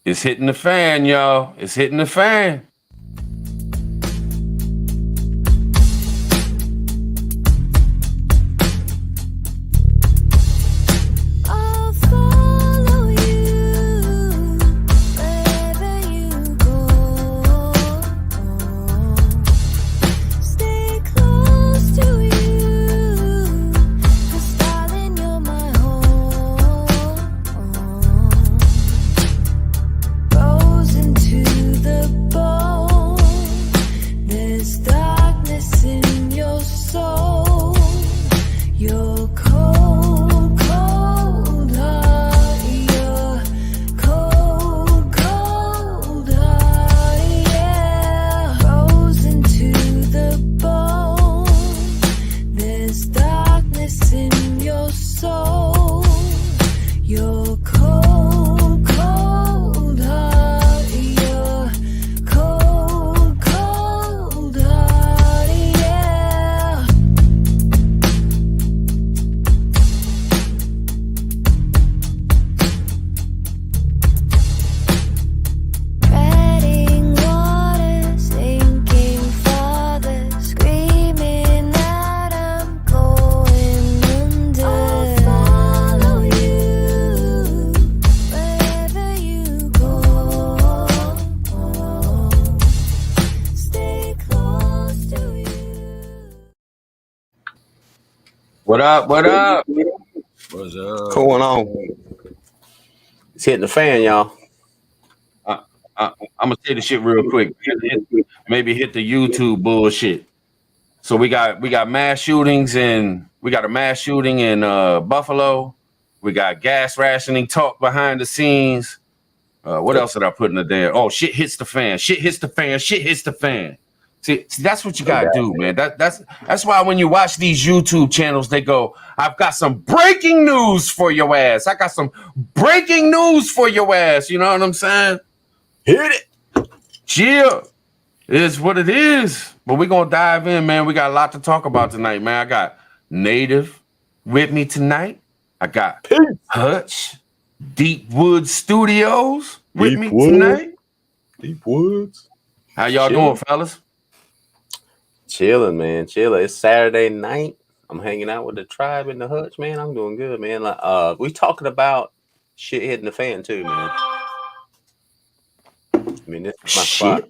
It's hitting the fan, y'all. It's hitting the fan. What up? What up? What's up? Going on? It's hitting the fan, y'all. I'm gonna say the shit real quick. Maybe hit the YouTube bullshit. So we got mass shootings and we got a mass shooting in Buffalo. We got gas rationing talk behind the scenes. What else did I put in the there? Oh, shit hits the fan. Shit hits the fan. Shit hits the fan. See, that's what you gotta do, man. That's why when you watch these YouTube channels, they go, "I've got some breaking news for your ass. I got some breaking news for your ass." You know what I'm saying? Hit it. Chill. It is what it is. But we're gonna dive in, man. We got a lot to talk about tonight, man. I got Native with me tonight. I got Hutch, Deep Woods Studios with me tonight. Deep Woods. How y'all doing, fellas? Chilling, man. Chilling. It's Saturday night. I'm hanging out with the tribe and the Hutch, man. I'm doing good, man. Like, we talking about shit hitting the fan too, man. I mean, this is my spot.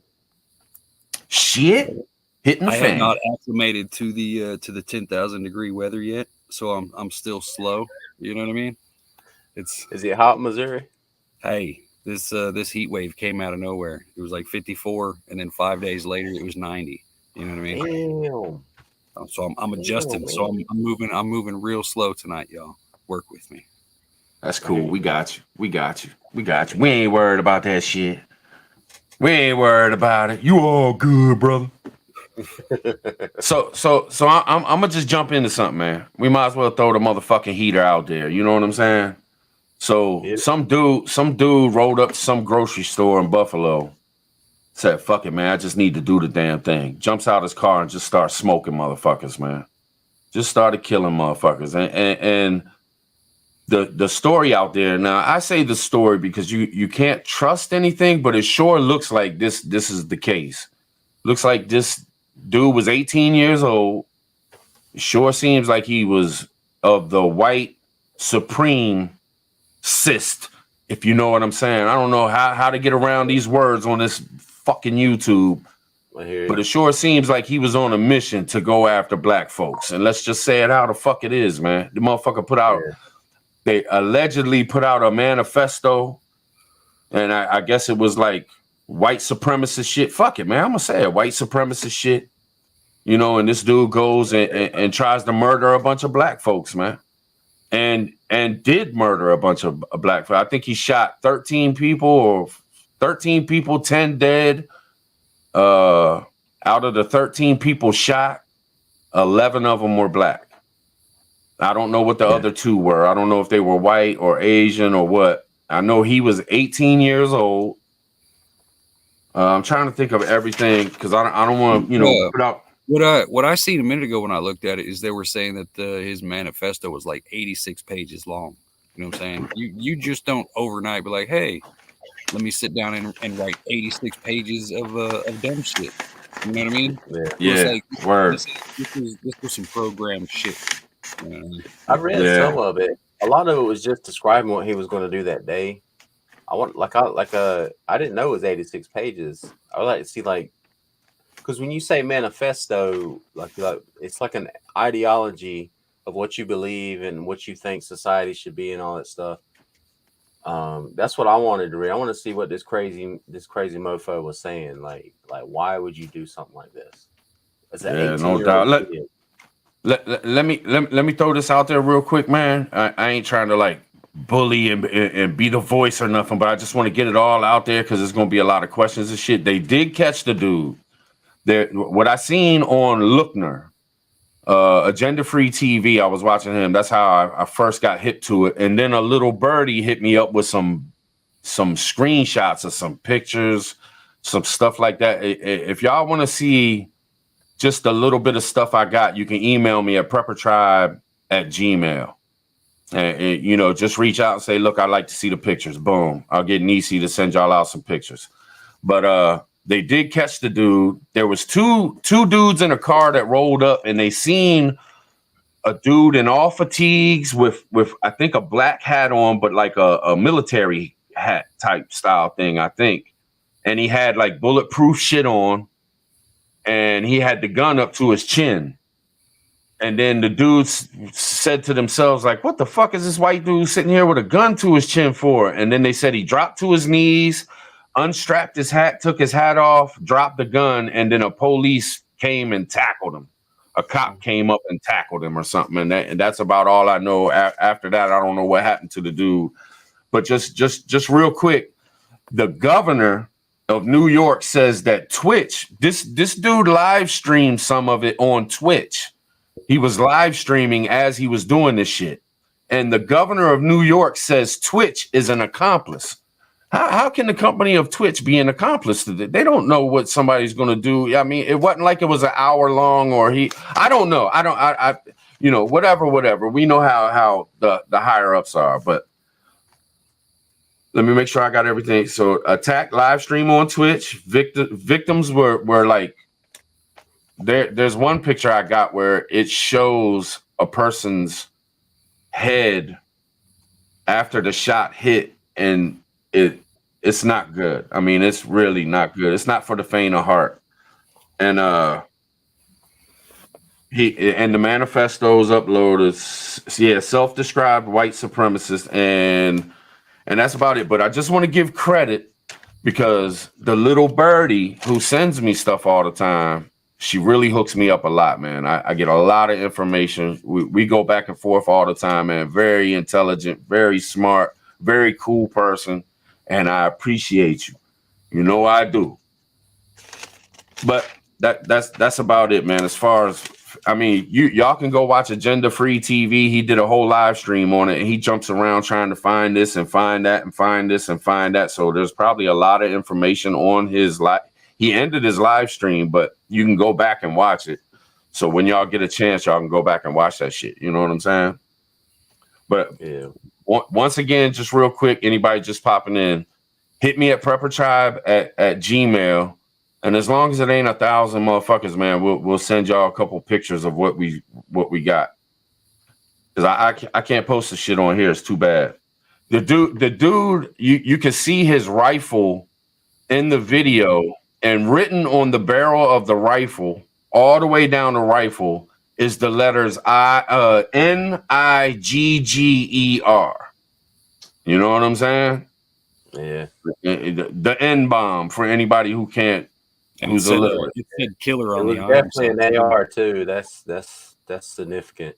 Shit hitting the I fan. have not acclimated to the 10,000 degree weather yet, so I'm still slow. You know what I mean? Is it hot in Missouri? Hey, this heat wave came out of nowhere. It was like 54, and then 5 days later it was 90. You know what I mean? Damn. So I'm adjusting. So I'm moving real slow tonight, y'all. Work with me. That's cool. We got you. We ain't worried about that shit. We ain't worried about it. You all good, brother. So I'm gonna just jump into something, man. We might as well throw the motherfucking heater out there. You know what I'm saying? So some dude rolled up to some grocery store in Buffalo. Said, "Fuck it, man. I just need to do the damn thing." Jumps out his car and just starts smoking motherfuckers, man. Just started killing motherfuckers. And the story out there. Now, I say the story because you can't trust anything, but it sure looks like this is the case. Looks like this dude was 18 years old. It sure seems like he was of the white supreme cyst, if you know what I'm saying. I don't know how to get around these words on this fucking YouTube, but it sure seems like he was on a mission to go after black folks. And let's just say it how the fuck it is, man. The motherfucker put out, they allegedly put out a manifesto, and I guess it was like white supremacist shit. Fuck it, man. I'm gonna say it, white supremacist shit. You know, and this dude goes and tries to murder a bunch of black folks, man. And did murder a bunch of black folks. I think he shot 13 people, 10 dead. Out of the 13 people shot, 11 of them were black. I don't know what the other two were. I don't know if they were white or Asian or what. I know he was 18 years old. I'm trying to think of everything because I don't want to, put out. What I seen a minute ago when I looked at it is they were saying that his manifesto was like 86 pages long. You know what I'm saying? You just don't overnight be like, hey, let me sit down and write 86 pages of dumb shit. You know what I mean? Yeah. So it's like word. this was some programmed shit. I read Yeah. some of it. A lot of it was just describing what he was going to do that day. I didn't know it was 86 pages. I would like to see because when you say manifesto, like it's like an ideology of what you believe and what you think society should be and all that stuff. That's what I wanted to read. I want to see what this crazy mofo was saying. Like why would you do something like this? As an 18-year-old kid. Let me throw this out there real quick, man. I ain't trying to like bully and be the voice or nothing, but I just want to get it all out there because there's gonna be a lot of questions and shit. They did catch the dude. What I seen on Lookner, Agenda Free TV, I was watching him. That's how I first got hip to it. And then a little birdie hit me up with some screenshots of some pictures, some stuff like that. If y'all want to see just a little bit of stuff I got, you can email me at preppertribe@gmail. And just reach out and say, look, I'd like to see the pictures. Boom. I'll get Nisi to send y'all out some pictures. But they did catch the dude. There was two dudes in a car that rolled up, and they seen a dude in all fatigues with I think a black hat on, but like a military hat type style thing, I think. And he had like bulletproof shit on, and he had the gun up to his chin. And then the dudes said to themselves, like, what the fuck is this white dude sitting here with a gun to his chin for? And then they said he dropped to his knees, unstrapped his hat, took his hat off, dropped the gun, and then a police came and tackled him. A cop came up and tackled him or something. And that's about all I know. After that, I don't know what happened to the dude. But just real quick, the governor of New York says that Twitch, this dude live streamed some of it on Twitch. He was live streaming as he was doing this shit. And the governor of New York says Twitch is an accomplice. How can the company of Twitch be an accomplice to that? They don't know what somebody's going to do. I mean, it wasn't like it was an hour long I don't know. Whatever. We know how the higher ups are, but let me make sure I got everything. So attack live stream on Twitch. Victims were like, there's one picture I got where it shows a person's head after the shot hit, and it's not good. I mean, it's really not good. It's not for the faint of heart. And the manifesto's uploaded. Yeah, self-described white supremacist, and that's about it. But I just want to give credit because the little birdie who sends me stuff all the time, she really hooks me up a lot, man. I get a lot of information. We go back and forth all the time, man. Very intelligent, very smart, very cool person. And I appreciate you. You know I do. But that's about it, man. As far as, I mean, y'all can go watch Agenda Free TV. He did a whole live stream on it, and he jumps around trying to find this and find that and find this and find that. So there's probably a lot of information on his live. He ended his live stream, but you can go back and watch it. So when y'all get a chance, y'all can go back and watch that shit. You know what I'm saying? But yeah. Once again, just real quick, anybody just popping in, hit me at preppertribe at Gmail. And as long as it ain't 1,000 motherfuckers, man, we'll send y'all a couple pictures of what we got. Because I can't post the shit on here. It's too bad. The dude, you can see his rifle in the video. And written on the barrel of the rifle, all the way down the rifle, is the letters NIGGER. You know what I'm saying? Yeah. The N bomb for anybody who can't. And it said killer on the arm. Definitely an AR too. That's significant.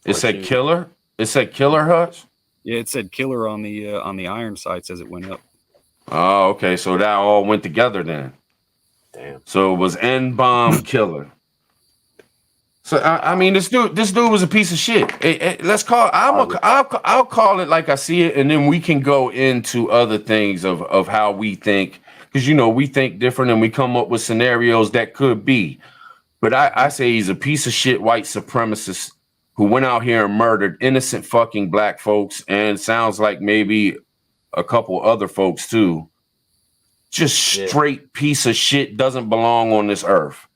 It said killer. It said killer, Hutch. Yeah, it said killer on the iron sights as it went up. Oh, okay. So that all went together then. Damn. So it was N-bomb killer. So I mean, this dude was a piece of shit. Let's call. I'll call it like I see it, and then we can go into other things of how we think, because we think different, and we come up with scenarios that could be. But I say he's a piece of shit white supremacist who went out here and murdered innocent fucking black folks, and sounds like maybe a couple other folks too. Just straight piece of shit, doesn't belong on this earth.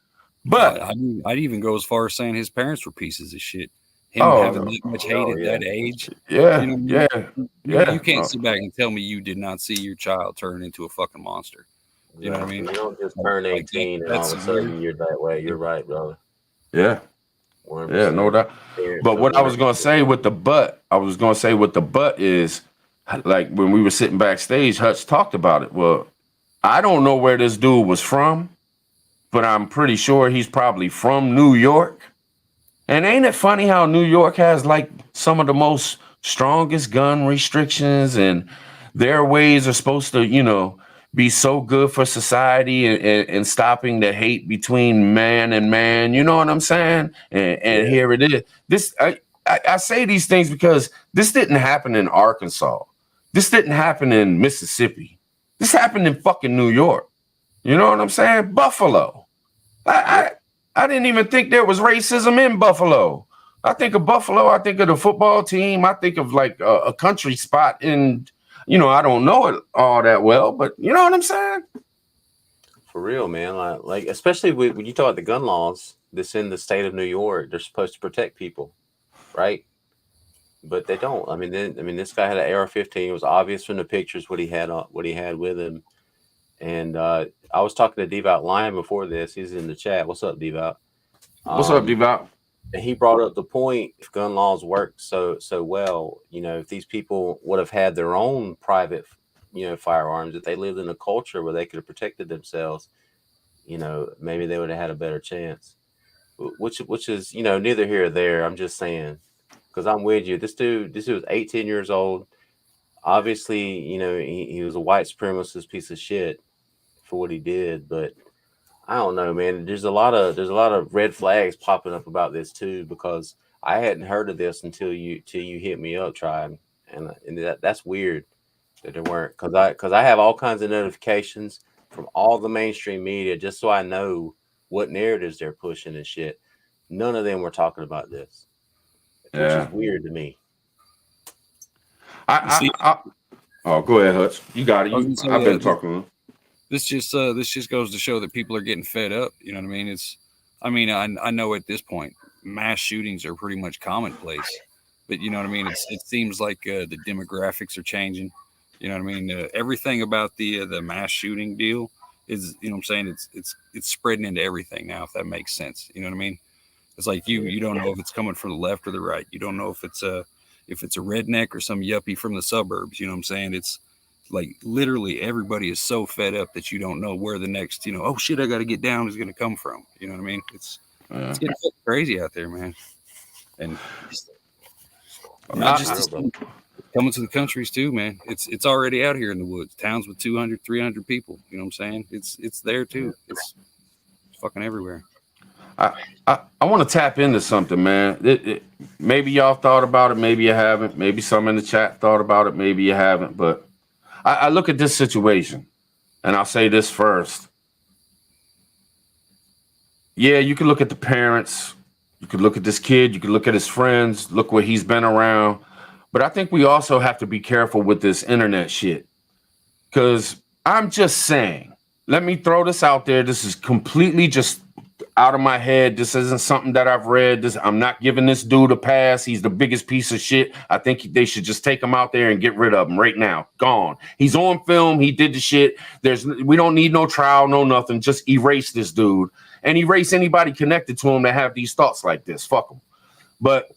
But I'd even go as far as saying his parents were pieces of shit. Him having that much hate at that age. Yeah, you know, you can't sit back and tell me you did not see your child turn into a fucking monster. You know what I mean? You don't just turn 18 and all of a sudden you're that way. You're right, brother. Yeah. 100%. Yeah, no doubt. But what I was gonna say with the butt, is like when we were sitting backstage, Hutch talked about it. Well, I don't know where this dude was from, but I'm pretty sure he's probably from New York. And ain't it funny how New York has like some of the most strongest gun restrictions, and their ways are supposed to, you know, be so good for society and stopping the hate between man and man. You know what I'm saying? And here it is. This I say these things because this didn't happen in Arkansas. This didn't happen in Mississippi. This happened in fucking New York. You know what I'm saying? Buffalo. I didn't even think there was racism in Buffalo. I think of Buffalo, I think of the football team, I think of like a country spot in, you know, I don't know it all that well, but you know what I'm saying? For real, man. Like especially when you talk about the gun laws that's in the state of New York, they're supposed to protect people, right? But they don't. I mean, this guy had an AR-15. It was obvious from the pictures what he had with him. And I was talking to Devout Lion before this. He's in the chat. What's up, Devout? What's up, Devout? And he brought up the point: if gun laws work so well, you know, if these people would have had their own private, you know, firearms, if they lived in a culture where they could have protected themselves, you know, maybe they would have had a better chance. Which is, you know, neither here or there. I'm just saying, because I'm with you. This dude was 18 years old. Obviously, you know, he was a white supremacist piece of shit for what he did, but I don't know, man. There's a lot of red flags popping up about this too, because I hadn't heard of this until you hit me up, Tribe, and that's weird that there weren't, because I have all kinds of notifications from all the mainstream media just so I know what narratives they're pushing and shit. None of them were talking about this, which is weird to me. Oh, go ahead, Hutch. You got it. I've been talking. This just goes to show that people are getting fed up. You know what I mean? I know at this point mass shootings are pretty much commonplace, but you know what I mean? It seems like the demographics are changing. You know what I mean? Everything about the mass shooting deal is, you know what I'm saying? It's spreading into everything now, if that makes sense. You know what I mean? It's like you don't know if it's coming from the left or the right. You don't know if it's a redneck or some yuppie from the suburbs. You know what I'm saying? It's like literally everybody is so fed up that you don't know where the next, you know, oh shit, I got to get down is going to come from. You know what I mean? It's getting crazy out there, man. And not just coming to the countries too, man. It's already out here in the woods, towns with 200, 300 people. You know what I'm saying? It's there too. It's fucking everywhere. I want to tap into something, man. Maybe y'all thought about it, maybe you haven't. Maybe some in the chat thought about it, maybe you haven't. But I look at this situation, and I'll say this first. Yeah, you can look at the parents, you could look at this kid, you could look at his friends, look what he's been around. But I think we also have to be careful with this internet shit. Because I'm just saying, let me throw this out there. This is completely just out of my head. This isn't something that I've read. I'm not giving this dude a pass. He's the biggest piece of shit. I think they should just take him out there and get rid of him right now. Gone. He's on film. He did the shit. We don't need no trial, no nothing. Just erase this dude and erase anybody connected to him that have these thoughts like this. Fuck him. But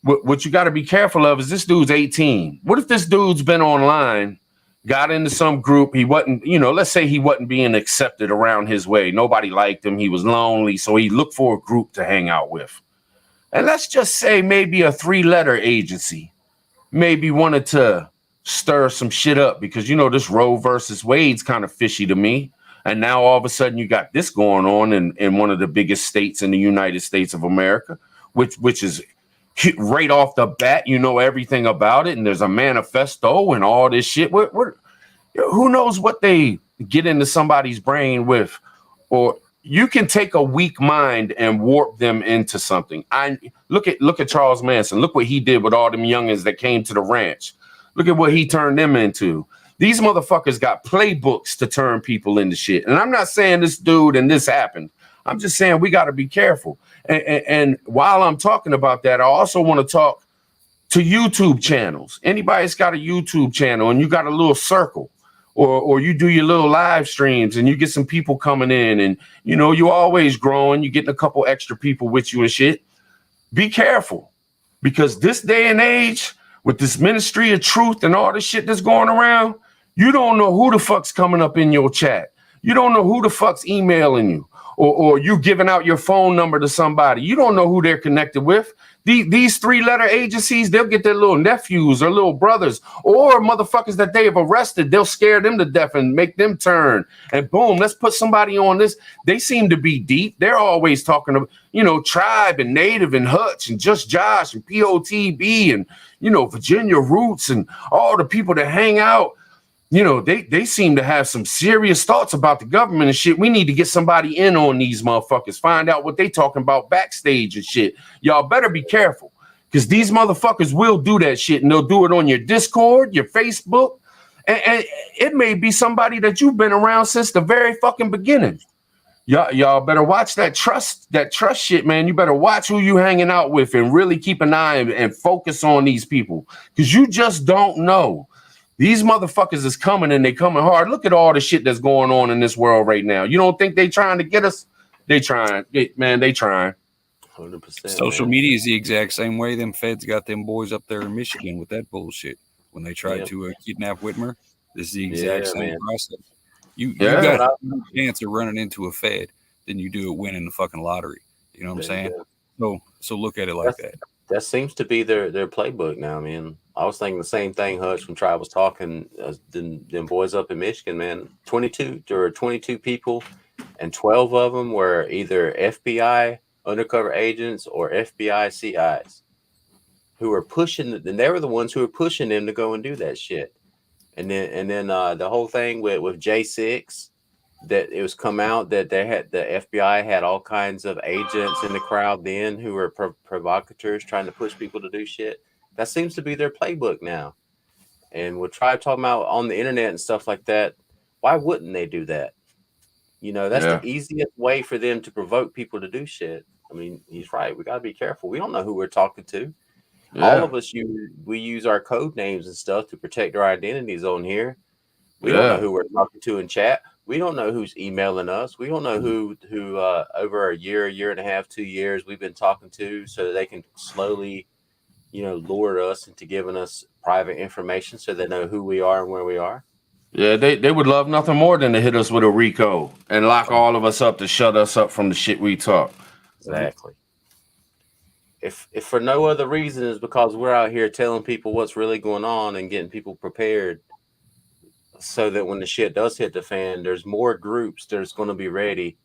what you got to be careful of is this dude's 18. What if this dude's been online, got into some group? He wasn't, you know, let's say he wasn't being accepted around his way. Nobody liked him. He was lonely. So he looked for a group to hang out with. And let's just say maybe a 3-letter agency maybe wanted to stir some shit up because, you know, this Roe versus Wade's kind of fishy to me. And now all of a sudden you got this going on in one of the biggest states in the United States of America, which is right off the bat, you know everything about it, and there's a manifesto and all this shit. Who knows what they get into somebody's brain with? Or you can take a weak mind and warp them into something. Look at Charles Manson. Look what he did with all them youngins that came to the ranch. Look at what he turned them into. These motherfuckers got playbooks to turn people into shit. And I'm not saying this dude and this happened. I'm just saying we got to be careful. And while I'm talking about that, I also want to talk to YouTube channels. Anybody that's got a YouTube channel and you got a little circle, or you do your little live streams and you get some people coming in, and you know, you're always growing, you're getting a couple extra people with you and shit. Be careful, because this day and age, with this ministry of truth and all this shit that's going around, you don't know who the fuck's coming up in your chat. You don't know who the fuck's emailing you, or you giving out your phone number to somebody. You don't know who they're connected with. These 3-letter agencies, they'll get their little nephews or little brothers or motherfuckers that they have arrested. They'll scare them to death and make them turn. And boom, let's put somebody on this. They seem to be deep. They're always talking about, you know, Tribe and Native and Hutch and Just Josh and POTB and, you know, Virginia Roots and all the people that hang out. You know, they seem to have some serious thoughts about the government and shit. We need to get somebody in on these motherfuckers, find out what they talking about backstage and shit. Y'all better be careful, because these motherfuckers will do that shit, and they'll do it on your Discord, your Facebook, and it may be somebody that you've been around since the very fucking beginning. Y'all better watch that trust shit, man. You better watch who you hanging out with and really keep an eye and focus on these people, because you just don't know. These motherfuckers is coming, and they coming hard. Look at all the shit that's going on in this world right now. You don't think they trying to get us? They trying. They trying. 100%. Social media is the exact same way them feds got them boys up there in Michigan with that bullshit when they tried to kidnap Whitmer. This is the exact same process. You got a chance of running into a fed than you do at winning the fucking lottery. You know what I'm saying? So look at it like that. That seems to be their playbook now, man. I was thinking the same thing, Hutch, when Tribe was talking. Them boys up in Michigan, man. 22 people, and 12 of them were either FBI undercover agents or FBI CIs who were pushing. And they were the ones who were pushing them to go and do that shit. And then the whole thing with J6, that it was come out that they had, the FBI had all kinds of agents in the crowd then who were provocateurs trying to push people to do shit. That seems to be their playbook now. And with Tribe talking about on the internet and stuff like that, why wouldn't they do that? You know, that's the easiest way for them to provoke people to do shit. I mean, he's right. We got to be careful. We don't know who we're talking to. All of us, we use our code names and stuff to protect our identities on here. We don't know who we're talking to in chat. We don't know who's emailing us. We don't know who over a year and a half, 2 years we've been talking to, so that they can slowly, you know, lure us into giving us private information so they know who we are and where we are. Yeah, they would love nothing more than to hit us with a RICO and lock all of us up to shut us up from the shit we talk. Exactly. If for no other reason, is because we're out here telling people what's really going on and getting people prepared, so that when the shit does hit the fan, there's more groups that's going to be ready.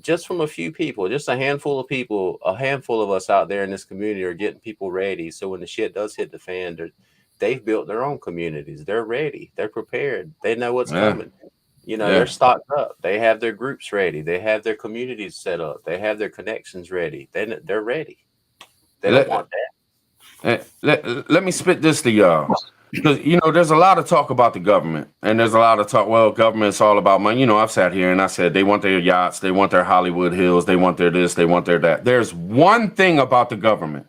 Just from a few people, just a handful of people, a handful of us out there in this community are getting people ready. So when the shit does hit the fan, they've built their own communities. They're ready. They're prepared. They know what's coming. You know, they're stocked up. They have their groups ready. They have their communities set up. They have their connections ready. They're ready. They don't want that. Let me spit this to y'all. Because, you know, there's a lot of talk about the government, and there's a lot of talk, well, government's all about money. You know, I've sat here and I said they want their yachts, they want their Hollywood Hills, they want their this, they want their that. There's one thing about the government,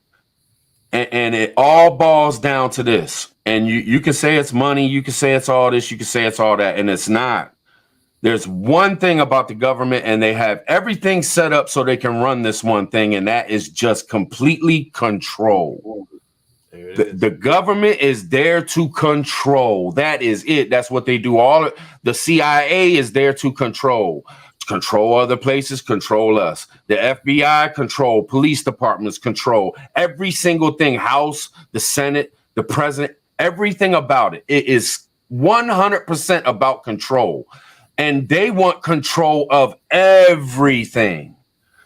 and it all boils down to this. And you can say it's money, you can say it's all this, you can say it's all that, and it's not. There's one thing about the government, and they have everything set up so they can run this one thing, and that is just completely control. The government is there to control. That is it. That's what they do. All the CIA is there to control other places, control us. The FBI control, police departments control every single thing. House, the Senate, the president, everything about it. It is 100% about control, and they want control of everything.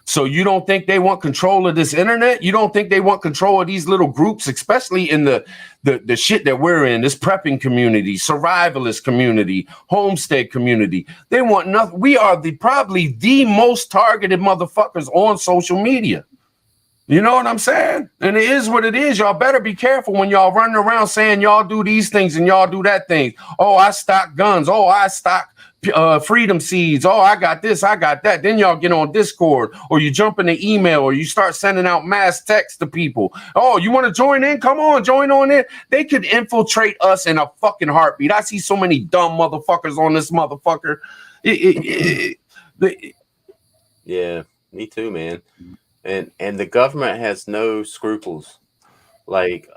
So you don't think they want control of this internet? You don't think they want control of these little groups, especially in the shit that we're in, this prepping community, survivalist community, homestead community? They want nothing. We are probably the most targeted motherfuckers on social media. You know what I'm saying? And it is what it is. Y'all better be careful when y'all running around saying y'all do these things and y'all do that thing. Oh, I stock guns. Oh, I stock freedom seeds. Oh, I got this, I got that. Then y'all get on Discord, or you jump in the email, or you start sending out mass text to people. Oh, you want to join in? Come on, join on in. They could infiltrate us in a fucking heartbeat. I see so many dumb motherfuckers on this motherfucker. Yeah, me too, man. And the government has no scruples. Like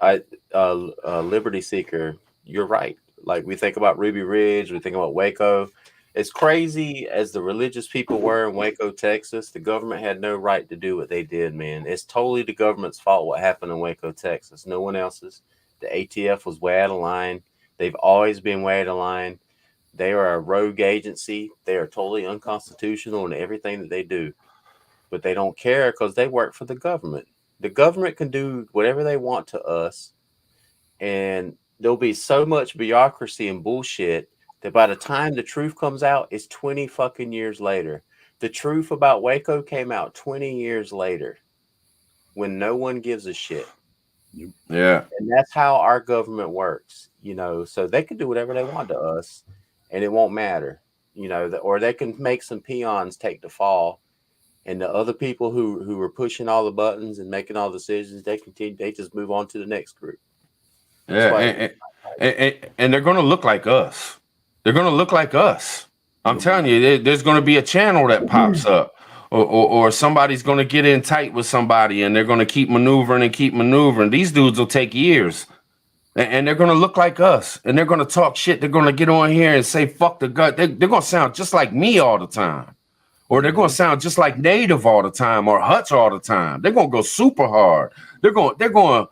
Liberty Seeker, you're right. Like we think about Ruby Ridge, we think about Waco. As crazy as the religious people were in Waco, Texas, the government had no right to do what they did, man. It's totally the government's fault what happened in Waco, Texas. No one else's. The ATF was way out of line. They've always been way out of line. They are a rogue agency. They are totally unconstitutional in everything that they do. But they don't care because they work for the government. The government can do whatever they want to us, and there'll be so much bureaucracy and bullshit that by the time the truth comes out, it's 20 fucking years later. The truth about Waco came out 20 years later when no one gives a shit. Yeah. And that's how our government works, you know, so they can do whatever they want to us and it won't matter, you know, or they can make some peons take the fall. And the other people who were pushing all the buttons and making all the decisions, they just move on to the next group. Yeah, and they're going to look like us. They're going to look like us. I'm telling you, there's going to be a channel that pops up, or somebody's going to get in tight with somebody, and they're going to keep maneuvering. These dudes will take years, and they're going to look like us, and they're going to talk shit. They're going to get on here and say fuck the gut. They're going to sound just like me all the time. Or they're going to sound just like Native all the time, or Hutch all the time. They're going to go super hard. They're going to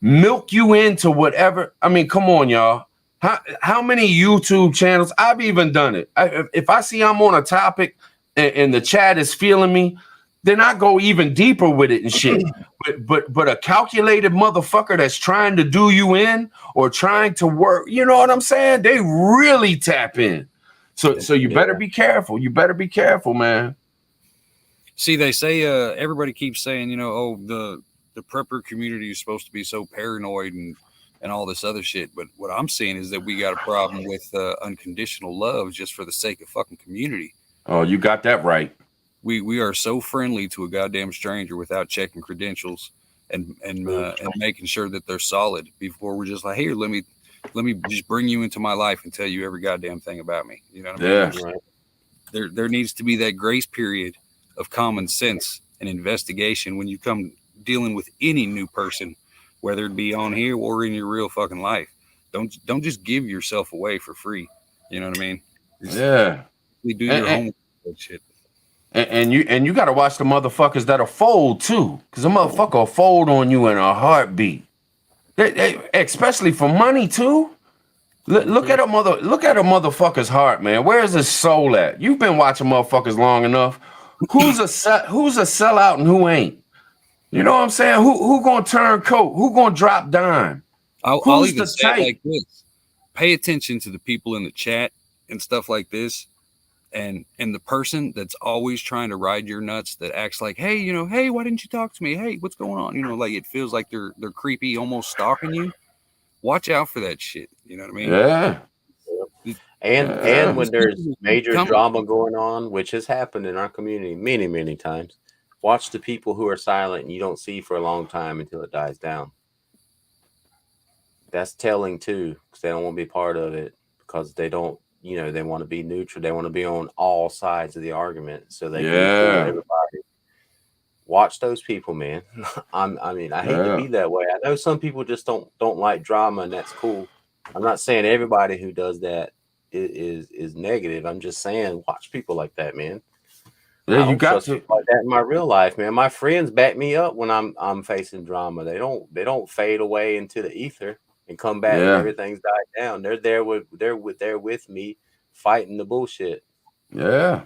milk you into whatever. I mean, come on, y'all. How many YouTube channels? I've even done it. If I see I'm on a topic and the chat is feeling me, then I go even deeper with it and shit. But a calculated motherfucker that's trying to do you in or trying to work, you know what I'm saying? They really tap in. So you better be careful. You better be careful, man. See, they say everybody keeps saying, you know, oh, the prepper community is supposed to be so paranoid and all this other shit. But what I'm seeing is that we got a problem with unconditional love just for the sake of fucking community. Oh, you got that right. We are so friendly to a goddamn stranger without checking credentials and making sure that they're solid before we're just like, hey, let me just bring you into my life and tell you every goddamn thing about me. You know what I mean? Yeah. There needs to be that grace period of common sense and investigation when you come dealing with any new person, whether it be on here or in your real fucking life. Don't just give yourself away for free. You know what I mean? Yeah. You do your homework shit. And you got to watch the motherfuckers that'll fold too, because a motherfucker will fold on you in a heartbeat. They, especially for money too. Look at a motherfucker's heart, man. Where is his soul at? You've been watching motherfuckers long enough. Who's a sellout and who ain't? You know what I'm saying? Who gonna turn coat? Who gonna drop dime? I'll even say it like this: pay attention to the people in the chat and stuff like this, and the person that's always trying to ride your nuts, that acts like, hey, you know, hey, why didn't you talk to me? Hey, what's going on? You know, like it feels like they're creepy, almost stalking you. Watch out for that shit. You know what I mean? Yeah. And when there's major drama going on, which has happened in our community many times, watch the people who are silent and you don't see for a long time until it dies down. That's telling too, because they don't want to be part of it, because they don't, you know, they want to be neutral. They want to be on all sides of the argument, so they can include everybody. Watch those people, man. I mean, I hate to be that way. I know some people just don't like drama, and that's cool. I'm not saying everybody who does that is negative. I'm just saying watch people like that, man. Yeah, you got to like that in my real life, man. My friends back me up when I'm facing drama. They don't fade away into the ether and come back and everything's died down. They're with me fighting the bullshit. Yeah.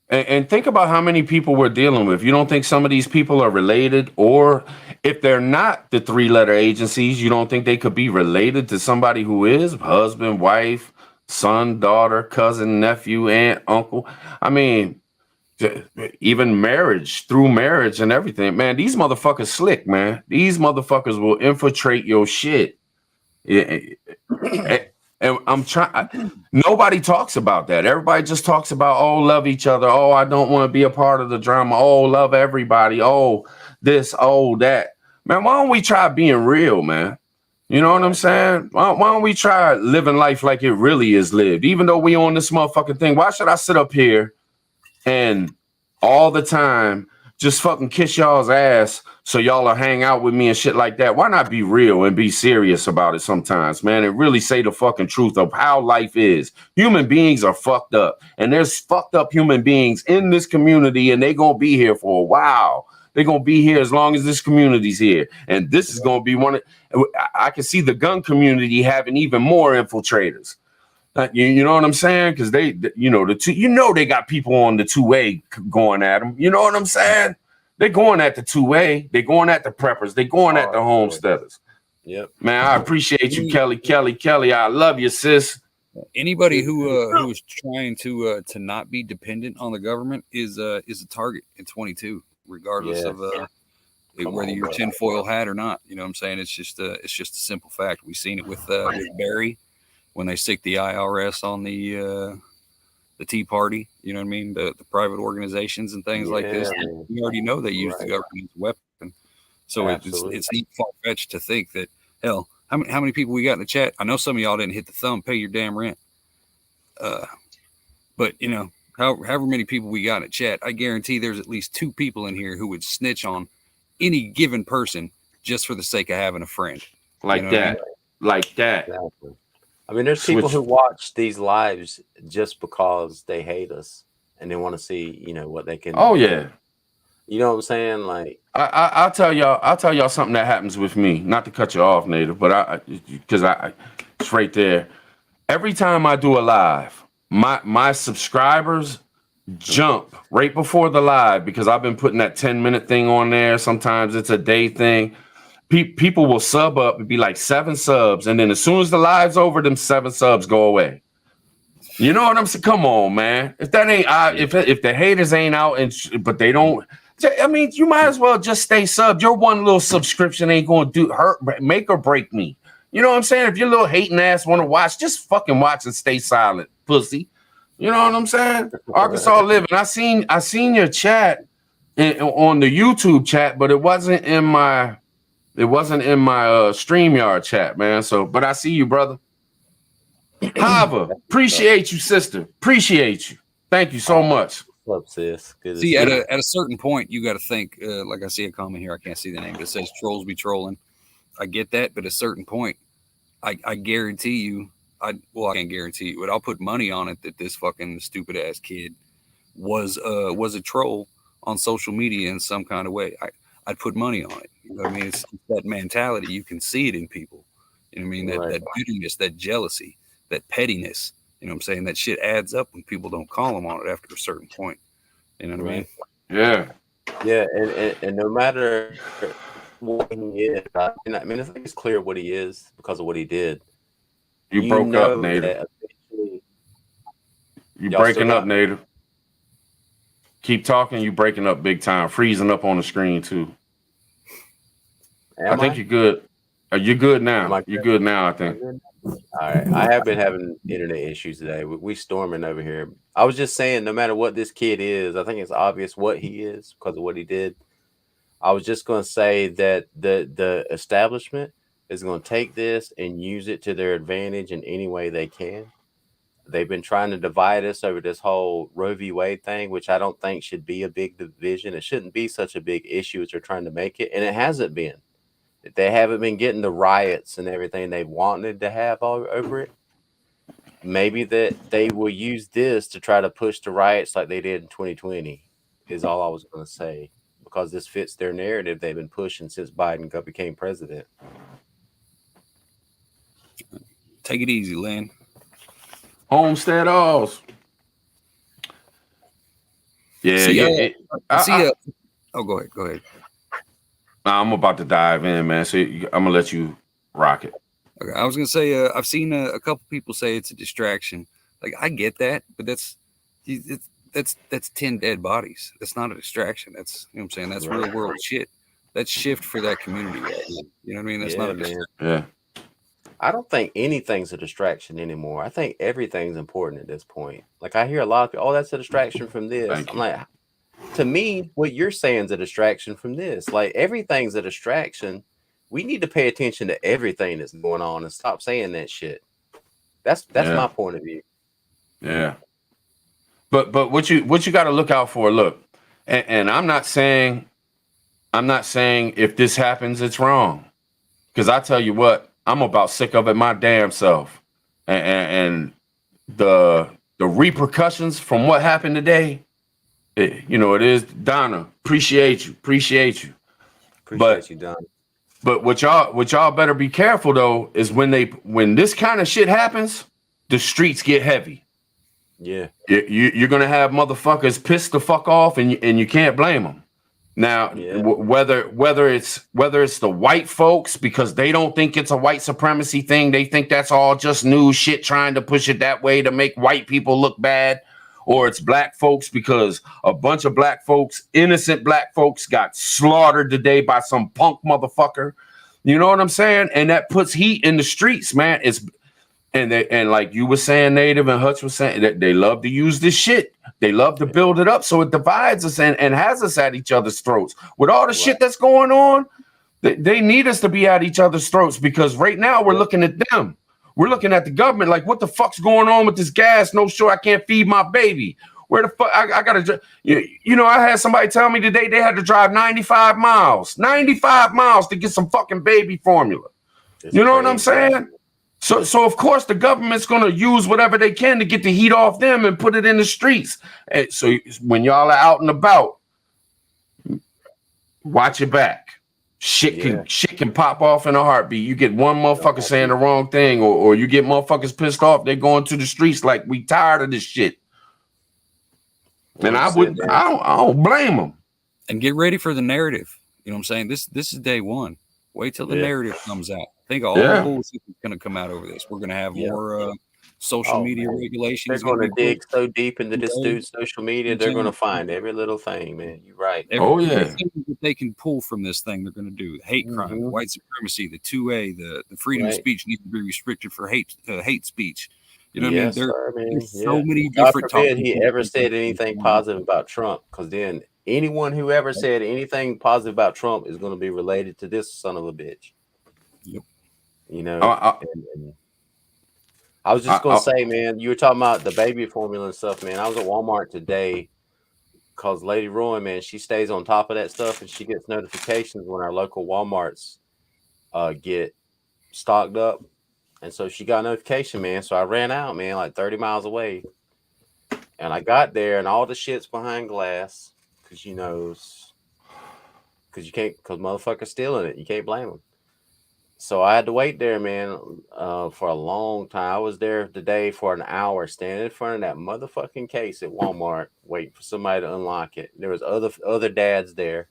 And think about how many people we're dealing with. You don't think some of these people are related? Or if they're not the 3-letter agencies, you don't think they could be related to somebody who is? Husband, wife, son, daughter, cousin, nephew, aunt, uncle. I mean, even marriage, through marriage and everything, man, these motherfuckers slick, man. These motherfuckers will infiltrate your shit. And I'm trying. Nobody talks about that. Everybody just talks about, oh, love each other. Oh, I don't want to be a part of the drama. Oh, love everybody. Oh, this, oh, that. Man, why don't we try being real, man? You know what I'm saying? Why don't we try living life like it really is lived? Even though we on this motherfucking thing, why should I sit up here and all the time just fucking kiss y'all's ass so y'all will hang out with me and shit like that? Why not be real and be serious about it sometimes, man, and really say the fucking truth of how life is? Human beings are fucked up, and there's fucked up human beings in this community, and they gonna be here for a while. They're gonna be here as long as this community's here, and this is gonna be one of. I can see the gun community having even more infiltrators. You know what I'm saying? Because they, the two, they got people on the 2A going at them. You know what I'm saying? They're going at the 2A. They're going at the preppers. They're going at the homesteaders. Yep. Man, I appreciate you, Kelly. I love you, sis. Anybody who is trying to not be dependent on the government is a target in 22, regardless of whether you're tinfoil hat or not. You know what I'm saying? It's just a simple fact. We've seen it with Barry. When they stick the IRS on the Tea Party, you know what I mean? The private organizations and things like this, we already know they use the government as a weapon. So it's far-fetched to think that, hell, how many people we got in the chat? I know some of y'all didn't hit the thumb, pay your damn rent. But, however many people we got in the chat, I guarantee there's at least 2 people in here who would snitch on any given person just for the sake of having a friend. Like that. Like that. Exactly. I mean, there's people who watch these lives just because they hate us and they want to see, what they can. Oh yeah, you know what I'm saying? Like, I'll tell y'all something that happens with me. Not to cut you off, Native, but because it's right there. Every time I do a live, my subscribers jump right before the live because I've been putting that 10-minute thing on there. Sometimes it's a day thing. People will sub up and be like 7 subs, and then as soon as the live's over, them 7 subs go away. You know what I'm saying? Come on, man. If that ain't if the haters ain't out but they don't, I mean, you might as well just stay subbed. Your one little subscription ain't going to make or break me. You know what I'm saying? If your little hating ass want to watch, just fucking watch and stay silent, pussy. You know what I'm saying? Arkansas Living. I seen your chat on the YouTube chat, but it wasn't in my StreamYard chat, man. So, but I see you, brother. Hava, appreciate you, sister. Appreciate you. Thank you so much. What's up, sis? Good. See, at a certain point, you got to think. Like I see a comment here, I can't see the name, but it says "trolls be trolling." I get that, but at a certain point, I guarantee you. I can't guarantee you, but I'll put money on it that this fucking stupid ass kid was a troll on social media in some kind of way. I'd put money on it. You know what I mean? It's that mentality. You can see it in people. You know what I mean? That bitterness, that jealousy, that pettiness. You know what I'm saying? That shit adds up when people don't call them on it after a certain point. You know what I mean? Yeah. Yeah, and no matter what he is, I mean, I think it's clear what he is because of what he did. You broke up, Native. You breaking up, Native. Keep talking. You breaking up big time. Freezing up on the screen too. I think you're good. You're good now. You're good now, I think. All right. I have been having internet issues today. We storming over here. I was just saying, no matter what this kid is, I think it's obvious what he is because of what he did. I was just going to say that the establishment is going to take this and use it to their advantage in any way they can. They've been trying to divide us over this whole Roe v. Wade thing, which I don't think should be a big division. It shouldn't be such a big issue as they're trying to make it, and it hasn't been. They haven't been getting the riots and everything they wanted to have all over it. Maybe that they will use this to try to push the riots like they did in 2020 is all I was going to say, because this fits their narrative they've been pushing since Biden became president. Take it easy, Lynn. Homestead Alls. Yeah. Go ahead. I'm about to dive in, man. So I'm gonna let you rock it. Okay, I was gonna say I've seen a couple people say it's a distraction. Like I get that, but that's 10 dead bodies. That's not a distraction. That's, you know what I'm saying? That's real world shit. That's shift for that community right now. You know what I mean? That's not a distraction. Yeah. I don't think anything's a distraction anymore. I think everything's important at this point. Like I hear a lot of people, oh, that's a distraction from this. Thank I'm you. like, to me, what you're saying is a distraction from this. Like everything's a distraction. We need to pay attention to everything that's going on and stop saying that shit. That's Yeah. my point of view. Yeah. But what you got to look out for, look, and I'm not saying if this happens, it's wrong. Because I tell you what, I'm about sick of it my damn self. And the repercussions from what happened today, it is Donna. Appreciate you. Appreciate you, Don. But what y'all better be careful though is when this kind of shit happens, the streets get heavy. Yeah, you're gonna have motherfuckers pissed the fuck off, and you can't blame them. Now, whether it's the white folks because they don't think it's a white supremacy thing, they think that's all just new shit trying to push it that way to make white people look bad, or it's black folks because a bunch of black folks, innocent black folks, got slaughtered today by some punk motherfucker. You know what I'm saying? And that puts heat in the streets, man. And like you were saying, Native, and Hutch was saying, that they love to use this shit. They love to build it up so it divides us and has us at each other's throats. With all the shit that's going on, they need us to be at each other's throats because right now we're looking at them. We're looking at the government like, what the fuck's going on with this gas? No, sure, I can't feed my baby. Where the fuck? I gotta, I had somebody tell me today they had to drive 95 miles to get some fucking baby formula. You know what I'm saying? So of course the government's gonna use whatever they can to get the heat off them and put it in the streets. And so when y'all are out and about, watch your back. Shit can pop off in a heartbeat. You get one motherfucker saying the wrong thing, or you get motherfuckers pissed off. They're going to the streets like we tired of this shit. And I don't blame them. And get ready for the narrative. You know what I'm saying? This is day one. Wait till the narrative comes out. Think of all the bullshit that's going to come out over this. We're going to have more social media regulations. They're going to dig so deep into this dude's social media. They're going to find every little thing, man. You're right. Everything that they can pull from this thing, they're going to do. Hate crime, white supremacy, the 2A, the freedom of speech needs to be restricted for hate speech. You know what I mean? There's so many different topics. God forbid he ever said anything positive about Trump, because then anyone who ever said anything positive about Trump is going to be related to this son of a bitch. Yep. You know, and I was just going to say, man, you were talking about the baby formula and stuff, man. I was at Walmart today because Lady Rowan, man, she stays on top of that stuff and she gets notifications when our local Walmarts get stocked up. And so she got a notification, man. So I ran out, man, like 30 miles away. And I got there and all the shit's behind glass because, you can't, because motherfuckers stealing it. You can't blame them. So I had to wait there, man, for a long time. I was there today for an hour standing in front of that motherfucking case at Walmart waiting for somebody to unlock it. There was other dads there,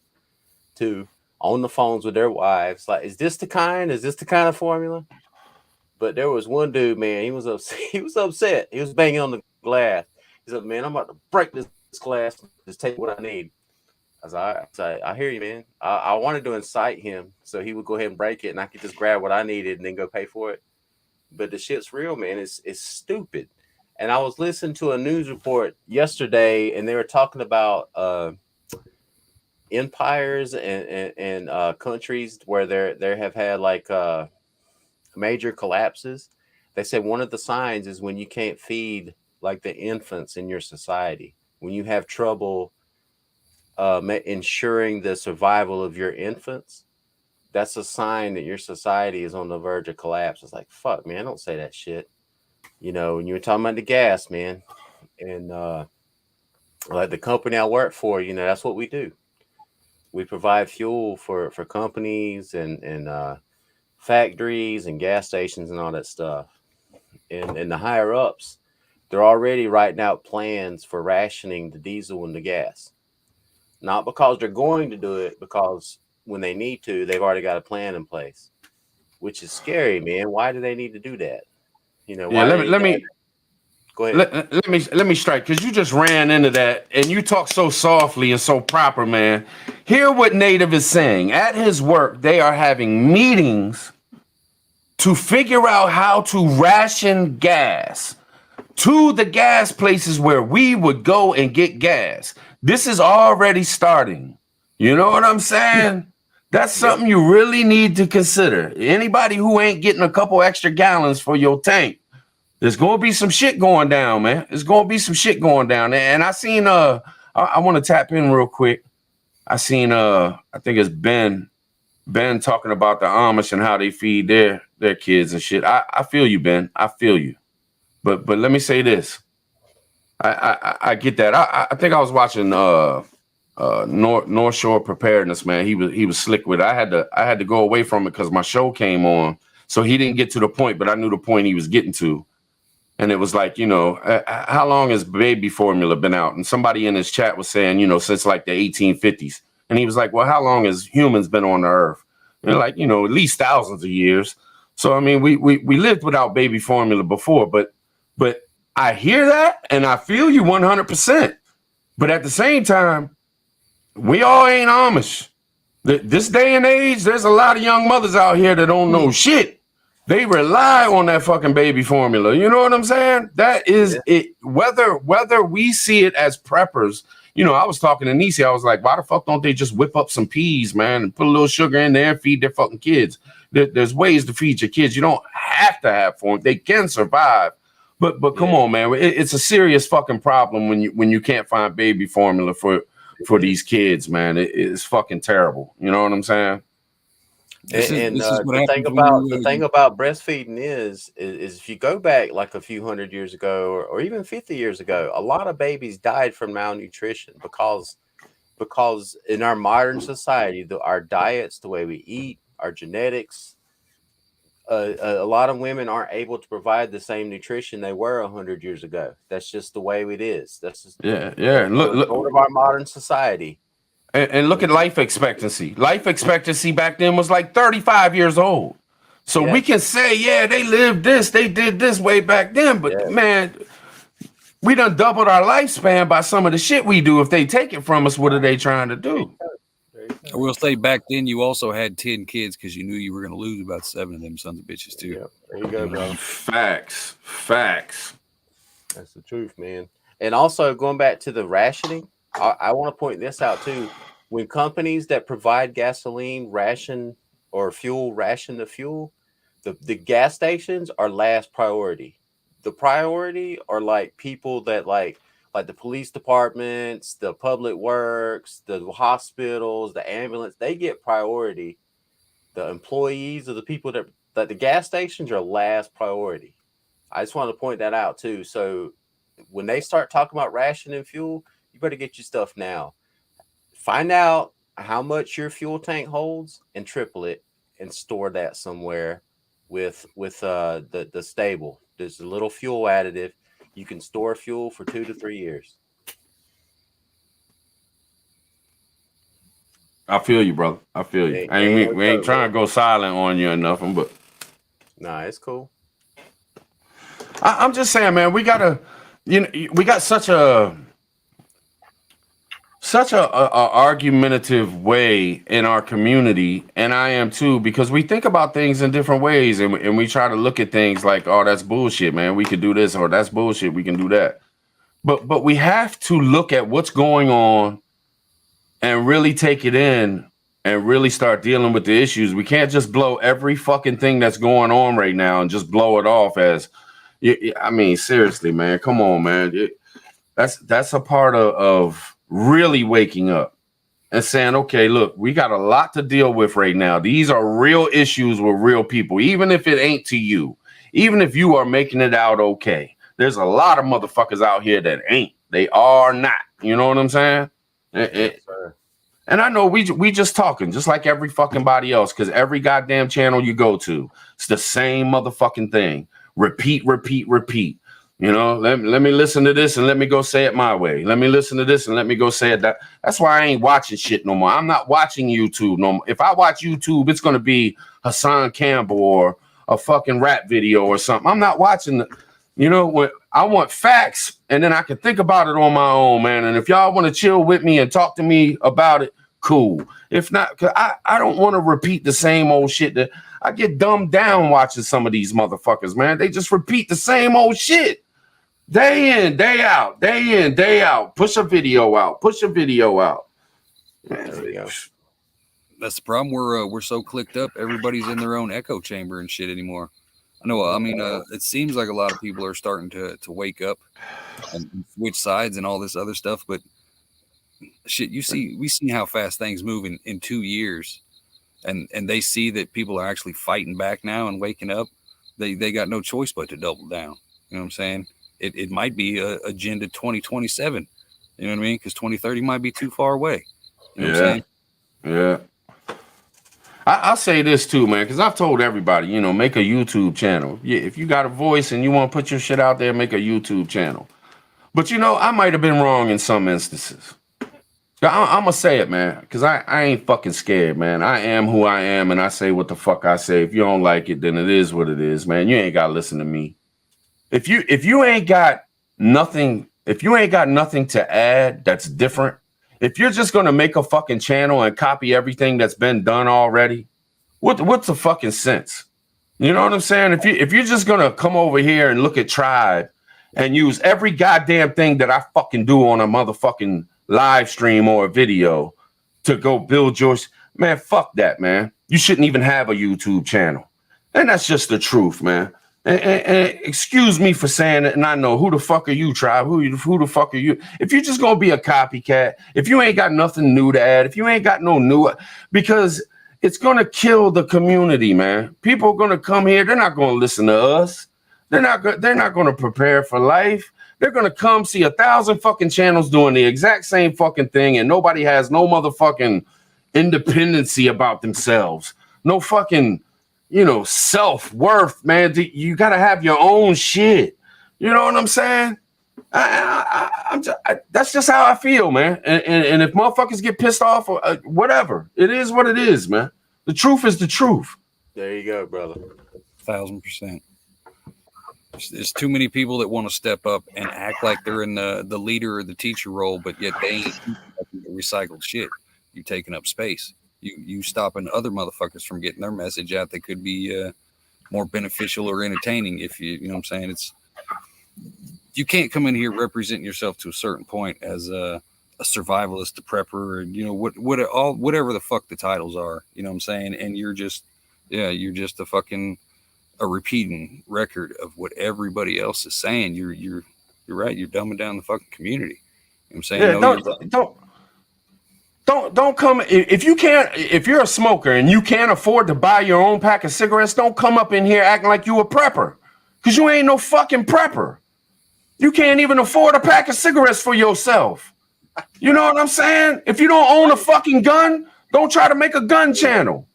too, on the phones with their wives. Like, is this the kind of formula? But there was one dude, man, he was upset. He was banging on the glass. He said, man, I'm about to break this glass. Just take what I need. I hear you, man. I wanted to incite him so he would go ahead and break it and I could just grab what I needed and then go pay for it. But the shit's real, man. It's stupid. And I was listening to a news report yesterday and they were talking about empires and countries where there have had like major collapses. They said one of the signs is when you can't feed like the infants in your society, when you have trouble ensuring the survival of your infants, that's a sign that your society is on the verge of collapse. It's like, fuck, man, don't say that shit. You know, when you were talking about the gas, man, and like the company I work for, that's what we do. We provide fuel for companies and factories and gas stations and all that stuff. And the higher ups, they're already writing out plans for rationing the diesel and the gas. Not because they're going to do it, because when they need to, they've already got a plan in place, which is scary, man. Why do they need to do that? Go ahead. Let me strike, because you just ran into that and you talk so softly and so proper, man. Hear what Native is saying. At his work, they are having meetings to figure out how to ration gas to the gas places where we would go and get gas. This is already starting. You know what I'm saying? That's something you really need to consider. Anybody who ain't getting a couple extra gallons for your tank, there's going to be some shit going down, man. There's going to be some shit going down. And I seen, I want to tap in real quick. I seen, I think it's Ben talking about the Amish and how they feed their kids and shit. I feel you, Ben. I feel you. But let me say this. I get that. I think I was watching North Shore Preparedness, man. He was slick with it. I had to go away from it because my show came on. So he didn't get to the point, but I knew the point he was getting to. And it was like, you know, how long has baby formula been out? And somebody in his chat was saying, you know, since like the 1850s. And he was like, well, how long has humans been on the earth? And like, you know, at least thousands of years. So, I mean, we lived without baby formula before, but I hear that and I feel you 100%. But at the same time, we all ain't Amish. This day and age, there's a lot of young mothers out here that don't know shit. They rely on that fucking baby formula. You know what I'm saying? That is it. Whether we see it as preppers, you know, I was talking to Nisi. I was like, why the fuck don't they just whip up some peas, man, and put a little sugar in there and feed their fucking kids? There's ways to feed your kids. You don't have to have formula. They can survive. But come on, man. It's a serious fucking problem when you can't find baby formula for these kids, man. It's fucking terrible. You know what I'm saying? The thing about breastfeeding is if you go back like a few hundred years ago or even 50 years ago, a lot of babies died from malnutrition because in our modern society, our diets, the way we eat, our genetics, a lot of women aren't able to provide the same nutrition they were 100 years ago. That's just the way it is. That's just And look of our modern society. And look at life expectancy. Life expectancy back then was like 35 years old. So we can say, yeah, they lived this, they did this way back then. But man, we done doubled our lifespan by some of the shit we do. If they take it from us, what are they trying to do? I will say back then you also had 10 kids because you knew you were going to lose about 7 of them sons of bitches too. Yeah, there you go, bro. Facts. That's the truth, man. And also going back to the rationing, I want to point this out too. When companies that provide gasoline ration or fuel ration the fuel, the gas stations are last priority. The priority are like people that like the police departments, the public works, the hospitals, the ambulance. They get priority. The employees of the people that the gas stations are last priority. I just want to point that out too. So when they start talking about rationing fuel, you better get your stuff now. Find out how much your fuel tank holds and triple it and store that somewhere with the stable. There's a little fuel additive. You can store fuel for 2 to 3 years. I feel you, brother. I feel you. We ain't trying to go silent on you or nothing, but nah, it's cool. I'm just saying, man, we got such a argumentative way in our community, and I am too, because we think about things in different ways, and we try to look at things like, oh, that's bullshit, man. We could do this, or that's bullshit. We can do that. But we have to look at what's going on and really take it in and really start dealing with the issues. We can't just blow every fucking thing that's going on right now and just blow it off as, I mean, seriously, man, come on, man. That's a part of really waking up and saying, okay, look, we got a lot to deal with right now. These are real issues with real people, even if it ain't to you, even if you are making it out okay. There's a lot of motherfuckers out here that ain't. They are not. You know what I'm saying? And I know we just talking just like every fucking body else, because every goddamn channel you go to, it's the same motherfucking thing. Repeat. You know, let me listen to this and let me go say it my way. Let me listen to this and let me go say it that. That's why I ain't watching shit no more. I'm not watching YouTube no more. If I watch YouTube, it's going to be Hassan Campbell or a fucking rap video or something. I'm not watching you know, I want facts, and then I can think about it on my own, man. And if y'all want to chill with me and talk to me about it, cool. If not, cause I don't want to repeat the same old shit that I get dumbed down watching some of these motherfuckers, man. They just repeat the same old shit. Day in, day out, day in, day out. Push a video out. Push a video out. Man, There you go. That's the problem. We're so clicked up. Everybody's in their own echo chamber and shit anymore. I know. I mean, it seems like a lot of people are starting to wake up and switch sides and all this other stuff. But shit, we see how fast things move in 2 years, and they see that people are actually fighting back now and waking up. They got no choice but to double down. You know what I'm saying? It might be agenda 2027. You know what I mean? Because 2030 might be too far away. You know what I'm saying? Yeah. I'll say this too, man, because I've told everybody, you know, make a YouTube channel. Yeah, if you got a voice and you want to put your shit out there, make a YouTube channel. But, you know, I might have been wrong in some instances. I'm going to say it, man, because I ain't fucking scared, man. I am who I am, and I say what the fuck I say. If you don't like it, then it is what it is, man. You ain't got to listen to me. If you ain't got nothing, to add that's different, if you're just going to make a fucking channel and copy everything that's been done already, what's the fucking sense? You know what I'm saying? If you're just going to come over here and look at Tribe and use every goddamn thing that I fucking do on a motherfucking live stream or a video to go build yours, man, fuck that, man. You shouldn't even have a YouTube channel. And that's just the truth, man. And excuse me for saying it, and I know who the fuck are you, Tribe? Who the fuck are you? If you're just gonna be a copycat, if you ain't got nothing new to add, if you ain't got no new, because it's gonna kill the community, man. People are gonna come here, they're not gonna listen to us. They're not gonna prepare for life. They're gonna come see 1,000 fucking channels doing the exact same fucking thing, and nobody has no motherfucking independency about themselves. No fucking, you know, self-worth, man. You got to have your own shit. You know what I'm saying? That's just how I feel, man. And if motherfuckers get pissed off or whatever, it is what it is, man. The truth is the truth. There you go, brother. 1,000%. There's too many people that want to step up and act like they're in the leader or the teacher role, but yet they ain't recycled shit. You taking up space. You stopping other motherfuckers from getting their message out that could be more beneficial or entertaining. If you know what I'm saying, you can't come in here representing yourself to a certain point as a survivalist, a prepper, and you know whatever the fuck the titles are. You know what I'm saying, and you're just a repeating record of what everybody else is saying. You're right. You're dumbing down the fucking community. You know what I'm saying? Yeah, don't come if you can't. If you're a smoker and you can't afford to buy your own pack of cigarettes, don't come up in here acting like you a prepper, because you ain't no fucking prepper. You can't even afford a pack of cigarettes for yourself. You know what I'm saying? If you don't own a fucking gun, don't try to make a gun channel.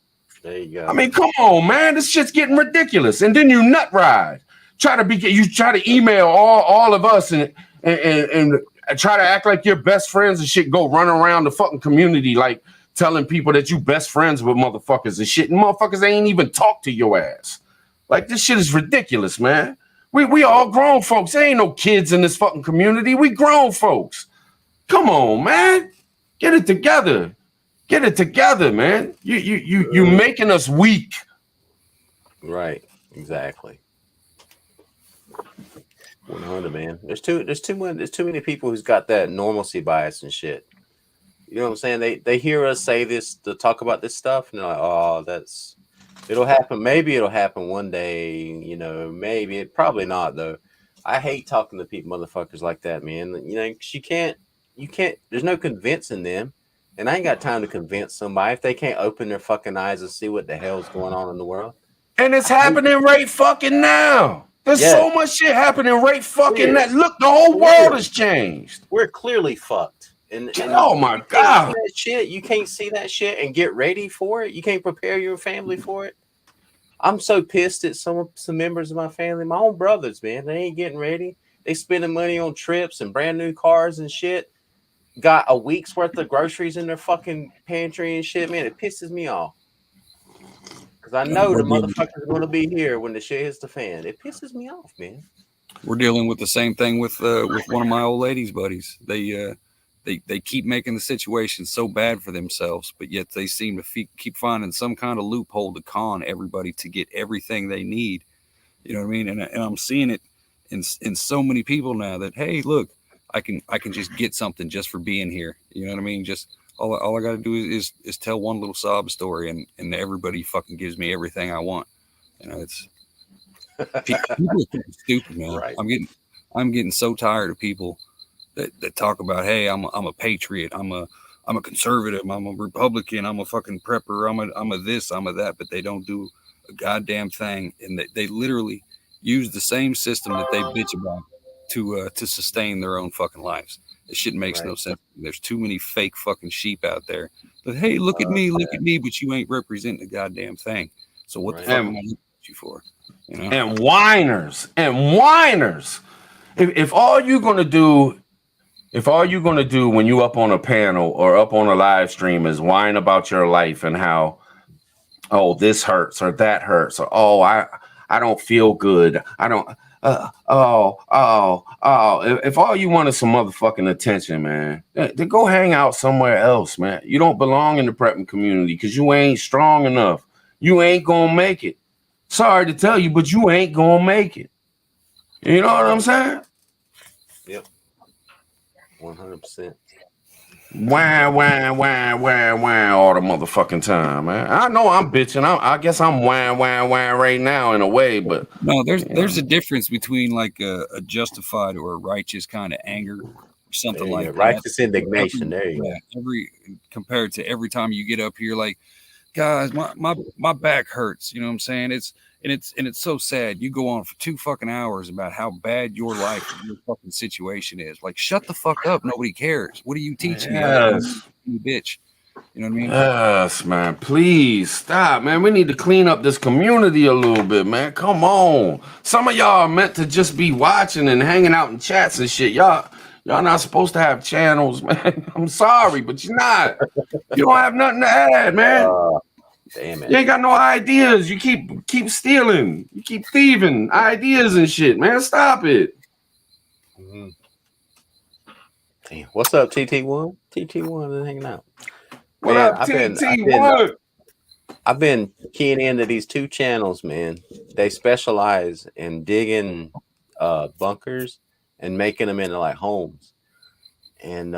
There you go. I mean, come on, man. This shit's getting ridiculous. And then you nut ride. You try to email all of us and try to act like you're best friends and shit. Go run around the fucking community like telling people that you best friends with motherfuckers and shit. And motherfuckers ain't even talk to your ass. Like, this shit is ridiculous, man. We all grown folks. There ain't no kids in this fucking community. We grown folks. Come on, man. Get it together. Get it together, man. You making us weak. Right. Exactly. 100, man. There's too many people who's got that normalcy bias and shit. You know what I'm saying? They hear us say this, to talk about this stuff, and they're like, oh, it'll happen. Maybe it'll happen one day, you know, maybe. Probably not, though. I hate talking to people, motherfuckers like that, man. You know, you can't, there's no convincing them. And I ain't got time to convince somebody if they can't open their fucking eyes and see what the hell's going on in the world. And it's happening right fucking now. There's so much shit happening right fucking now. Look, the whole world has changed. We're clearly fucked. And oh my God. You can't see that shit and get ready for it. You can't prepare your family for it. I'm so pissed at some members of my family, my own brothers, man. They ain't getting ready. They spending money on trips and brand new cars and shit. Got a week's worth of groceries in their fucking pantry and shit, man. It pisses me off. Because I know the motherfuckers are going to be here when the shit hits the fan. It pisses me off, man. We're dealing with the same thing with one of my old ladies' buddies. They keep making the situation so bad for themselves, but yet they seem to keep finding some kind of loophole to con everybody to get everything they need. You know what I mean? And I'm seeing it in so many people now that, hey, look, I can just get something just for being here. You know what I mean? Just all I got to do is tell one little sob story, and everybody fucking gives me everything I want. You know, it's people are fucking stupid, man. Right. I'm getting so tired of people that talk about, hey, I'm a patriot, I'm a conservative, I'm a Republican, I'm a fucking prepper, I'm a this, I'm a that, but they don't do a goddamn thing, and they literally use the same system that they bitch about to sustain their own fucking lives. It shit makes no sense. There's too many fake fucking sheep out there that, hey, look at me, but you ain't representing a goddamn thing. So what the fuck am I looking at you for? You know? And whiners. If all you're gonna do when you up on a panel or up on a live stream is whine about your life and how, oh, this hurts or that hurts, or oh, I don't feel good. I don't if all you want is some motherfucking attention, man, then go hang out somewhere else, man. You don't belong in the prepping community because you ain't strong enough. You ain't gonna make it. Sorry to tell you, but you ain't gonna make it. You know what I'm saying? Yep. 100%. Wah all the motherfucking time, man. I know I'm bitching. I guess I'm wah right now in a way, but no, there's a difference between like a justified or a righteous kind of anger, or something like that. Righteous indignation. There you go. Compared to every time you get up here, like, guys, my back hurts. You know what I'm saying? It's so sad. You go on for 2 fucking hours about how bad your life and your fucking situation is. Like, shut the fuck up. Nobody cares. What are you teaching? Yes. You bitch. You know what I mean? Yes, man. Please stop, man. We need to clean up this community a little bit, man. Come on. Some of y'all are meant to just be watching and hanging out in chats and shit. Y'all not supposed to have channels, man. I'm sorry, but you're not. You don't have nothing to add, man. Damn it. You ain't got no ideas. You keep stealing. You keep thieving ideas and shit, man. Stop it. Mm-hmm. Damn. What's up, TT1? TT1 is hanging out. What man, up, TT1? I've been keying into these 2 channels, man. They specialize in digging bunkers and making them into like homes. And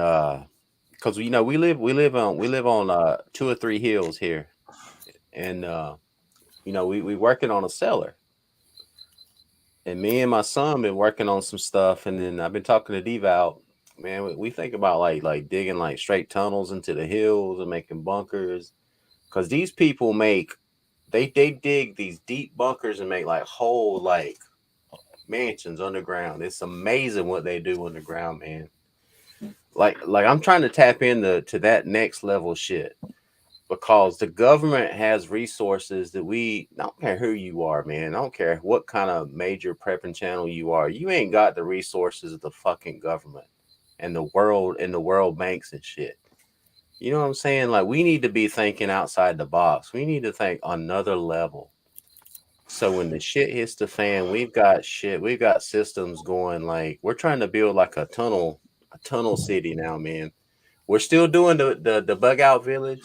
because we live on 2 or 3 hills here. And we working on a cellar. And me and my son been working on some stuff, and then I've been talking to Devout. Man, we think about like digging like straight tunnels into the hills and making bunkers, because these people they dig these deep bunkers and make like whole like mansions underground. It's amazing what they do underground, man. Like I'm trying to tap into that next level shit, because the government has resources that I don't care who you are, man. I don't care what kind of major prepping channel you are. You ain't got the resources of the fucking government and the world banks and shit. You know what I'm saying? Like, we need to be thinking outside the box. We need to think another level. So when the shit hits the fan, we've got systems going. Like, we're trying to build like a tunnel city now, man. We're still doing the bug out village.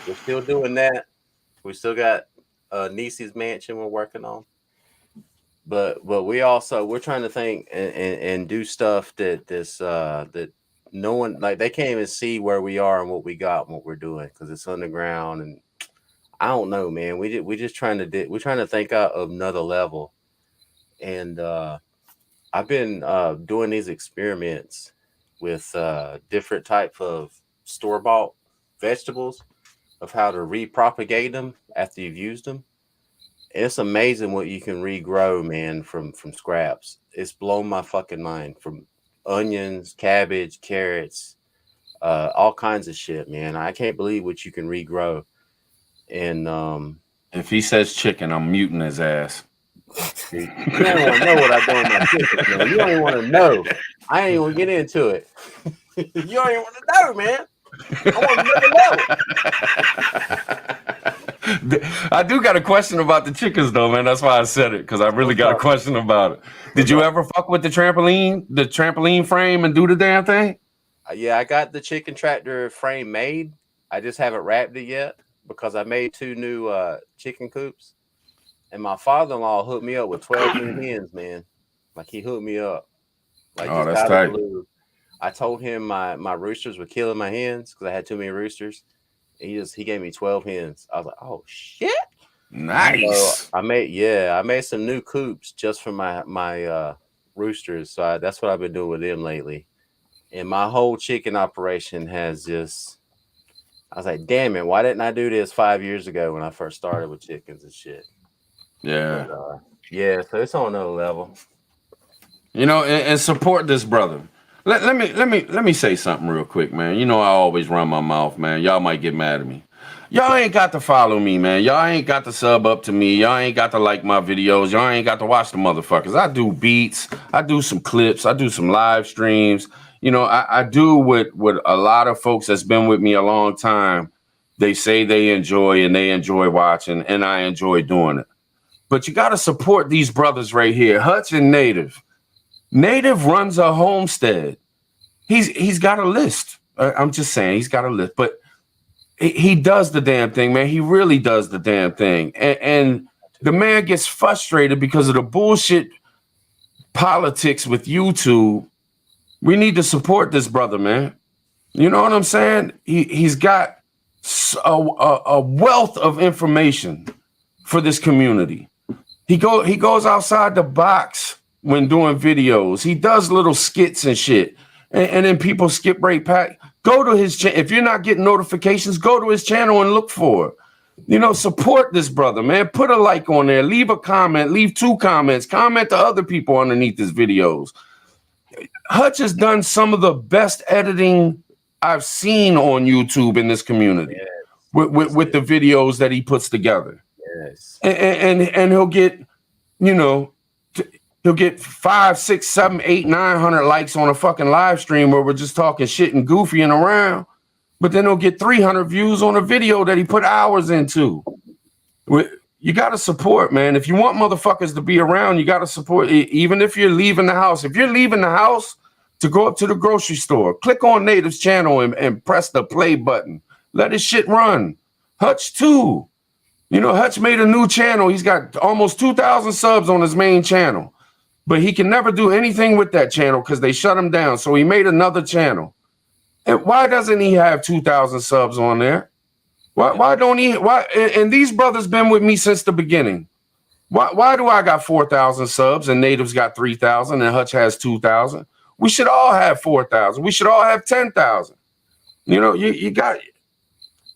We're still doing that. We still got Niecy's mansion we're working on. But we're trying to think and do stuff that no one, like, they can't even see where we are and what we got and what we're doing, because it's underground. And I don't know, man. We're trying to think out of another level. And I've been doing these experiments with different type of store-bought vegetables, of how to repropagate them after you've used them. It's amazing what you can regrow, man, from scraps. It's blown my fucking mind. From onions, cabbage, carrots, all kinds of shit, man. I can't believe what you can regrow. And if he says chicken, I'm muting his ass. You don't want to know what I do with my chicken, man. You don't even want to know. I ain't gonna get into it. You don't even want to know, man. I want to know. I do got a question about the chickens though, man. That's why I said it, because I really got a question about it. Did you ever fuck with the trampoline frame and do the damn thing? Yeah, I got the chicken tractor frame made. I just haven't wrapped it yet because I made 2 new chicken coops. And my father-in-law hooked me up with 12 new hens, man. Like he hooked me up. Like Oh, just that's out tight. of the blue. I told him my roosters were killing my hens because I had too many roosters. He gave me 12 hens. I was like, oh shit. Nice. So I made some new coops just for my roosters. So that's what I've been doing with them lately. And my whole chicken operation has just, I was like, damn it, why didn't I do this 5 years ago when I first started with chickens and shit? Yeah. But, yeah, so it's on another level. You know, and support this brother. Let me say something real quick, man. You know I always run my mouth, man. Y'all might get mad at me. Y'all ain't got to follow me, man. Y'all ain't got to sub up to me. Y'all ain't got to like my videos. Y'all ain't got to watch the motherfuckers. I do beats. I do some clips. I do some live streams. You know, I do what a lot of folks that's been with me a long time, they say they enjoy, and they enjoy watching, and I enjoy doing it. But you got to support these brothers right here, Hutch and Native. Native runs a homestead. He's got a list. I'm just saying, he's got a list, but he does the damn thing, man. He really does the damn thing. And the man gets frustrated because of the bullshit politics with YouTube. We need to support this brother, man. You know what I'm saying? He's got a wealth of information for this community. He goes outside the box when doing videos. He does little skits and shit. And then people skip right past. Go to his channel. If you're not getting notifications, go to his channel and look for it. You know, support this brother, man. Put a like on there. Leave a comment. Leave 2 comments. Comment to other people underneath his videos. Hutch has done some of the best editing I've seen on YouTube in this community. Yes. With the videos that he puts together. Yes. And he'll get, you know, he'll get 5, 6, 7, 8, 900 likes on a fucking live stream where we're just talking shit and goofy and around. But then he'll get 300 views on a video that he put hours into. You got to support, man. If you want motherfuckers to be around, you got to support, even if you're leaving the house. If you're leaving the house to go up to the grocery store, click on Native's channel and press the play button. Let his shit run. Hutch too. You know, Hutch made a new channel. He's got almost 2,000 subs on his main channel. But he can never do anything with that channel because they shut him down. So he made another channel. And why doesn't he have 2,000 subs on there? Why don't he? Why? And these brothers been with me since the beginning. Why do I got 4,000 subs and Native's got 3,000 and Hutch has 2,000? We should all have 4,000. We should all have 10,000. You know, you got.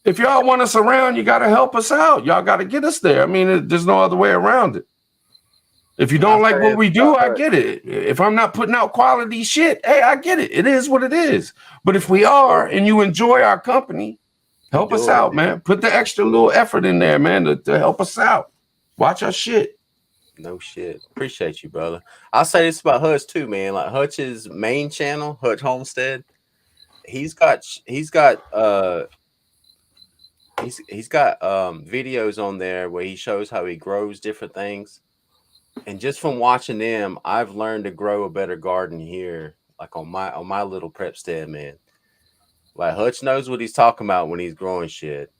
If y'all want us around, you got to help us out. Y'all got to get us there. I mean, there's no other way around it. If you don't like what we do, I get it. If I'm not putting out quality shit, hey, I get it. It is what it is. But if we are and you enjoy our company, help us out, man. Put the extra little effort in there, man, to help us out. Watch our shit. No shit. Appreciate you, brother. I'll say this about Hutch too, man. Like Hutch's main channel, Hutch Homestead, he's got videos on there where he shows how he grows different things. And just from watching them, I've learned to grow a better garden here, like on my little prep stead, man. Like Hutch knows what he's talking about when he's growing shit.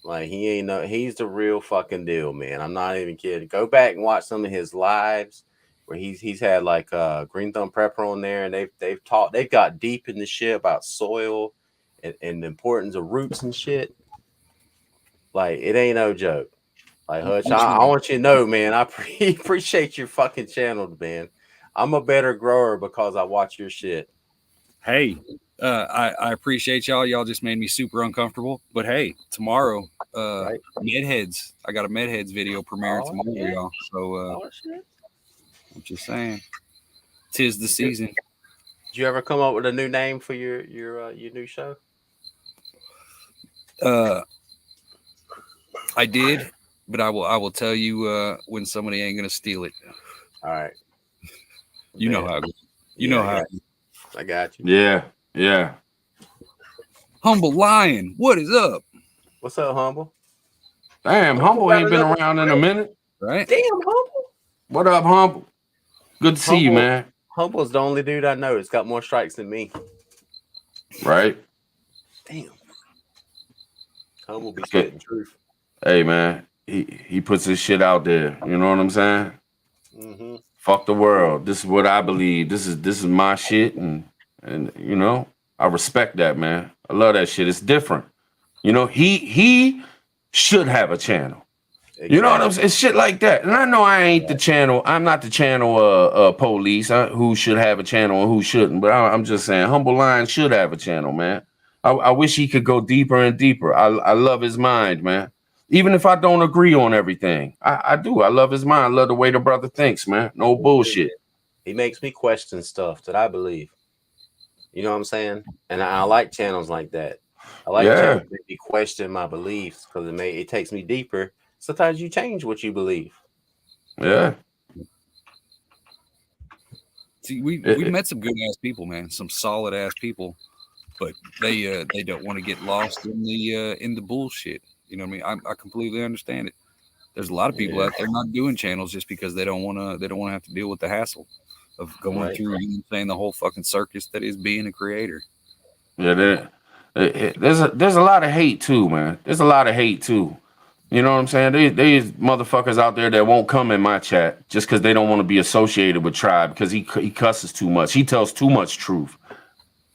Like he's the real fucking deal, man. I'm not even kidding. Go back and watch some of his lives where he's had like Green Thumb Prepper on there, and they've got deep in the shit about soil and the importance of roots and shit. Like it ain't no joke. Like Hutch, I want you to know, man, I appreciate your fucking channel, man. I'm a better grower because I watch your shit. Hey, I appreciate y'all. Y'all just made me super uncomfortable. But hey, tomorrow, Right. Medheads. I got a Medheads video premiering tomorrow, yeah. y'all. So I'm just saying, 'tis the season. Did you ever come up with a new name for your new show? I did, but I will tell you when somebody ain't gonna steal it. All right. You know how. You know how. I got you. Yeah. Humble Lion, what is up? What's up, Humble? Damn, Humble ain't been around in a minute. Right? Damn, Humble. What up, Humble? Good to see you, man. Humble's the only dude I know that's got more strikes than me. Right? Damn. Humble be spitting truth. Hey, man, he puts his shit out there. You know what I'm saying? Mm-hmm. Fuck the world. This is what I believe. This is my shit, and you know, I respect that, man. I love that shit. It's different. You know, he should have a channel. Exactly. You know what I'm saying? It's shit like that. And I know I ain't the channel. I'm not the channel police who should have a channel and who shouldn't. But I'm just saying, Humble Lion should have a channel, man. I wish he could go deeper and deeper. I love his mind, man. Even if I don't agree on everything, I do. I love his mind. I love the way the brother thinks, man. No bullshit. He makes me question stuff that I believe. You know what I'm saying? And I like channels like that. I like channels that make me question my beliefs because it takes me deeper. Sometimes you change what you believe. Yeah. See, we met some good ass people, man. Some solid ass people, but they don't want to get lost in the bullshit. You know what I mean? I completely understand it. There's a lot of people out there not doing channels just because they don't want to have to deal with the hassle of going through, you know, saying the whole fucking circus that is being a creator. Yeah, there's a lot of hate too, man. There's a lot of hate too. You know what I'm saying? There's motherfuckers out there that won't come in my chat just because they don't want to be associated with Tribe because he cusses too much. He tells too much truth.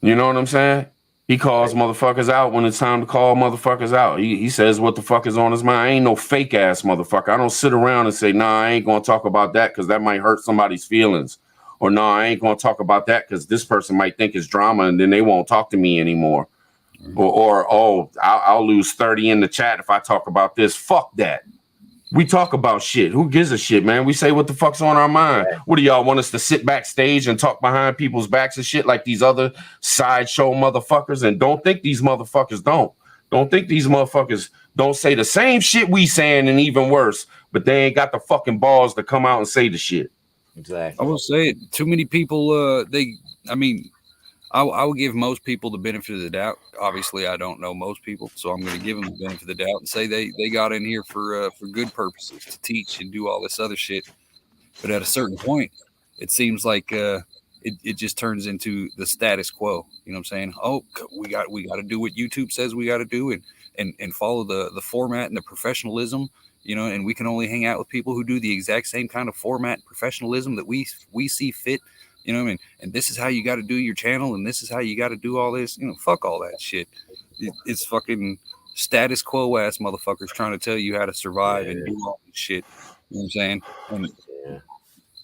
You know what I'm saying? He calls motherfuckers out when it's time to call motherfuckers out. He says what the fuck is on his mind. I ain't no fake ass motherfucker. I don't sit around and say, nah, I ain't gonna talk about that because that might hurt somebody's feelings. Or no, I ain't gonna talk about that because this person might think it's drama and then they won't talk to me anymore. Or I'll lose 30 in the chat if I talk about this. Fuck that. We talk about shit. Who gives a shit, man? We say what the fuck's on our mind. What do y'all want us to sit backstage and talk behind people's backs and shit like these other sideshow motherfuckers? And don't think these motherfuckers don't. Don't think these motherfuckers don't say the same shit we saying and even worse, but they ain't got the fucking balls to come out and say the shit. Exactly. I will say it. Too many people, I would give most people the benefit of the doubt. Obviously, I don't know most people, so I'm going to give them the benefit of the doubt and say they got in here for good purposes to teach and do all this other shit. But at a certain point, it seems like it just turns into the status quo. You know what I'm saying? Oh, we got to do what YouTube says we got to do and follow the format and the professionalism. You know, and we can only hang out with people who do the exact same kind of format and professionalism that we see fit. You know what I mean? And this is how you got to do your channel, and this is how you got to do all this. You know, fuck all that shit. It's fucking status quo ass motherfuckers trying to tell you how to survive and do all this shit. You know what I'm saying? And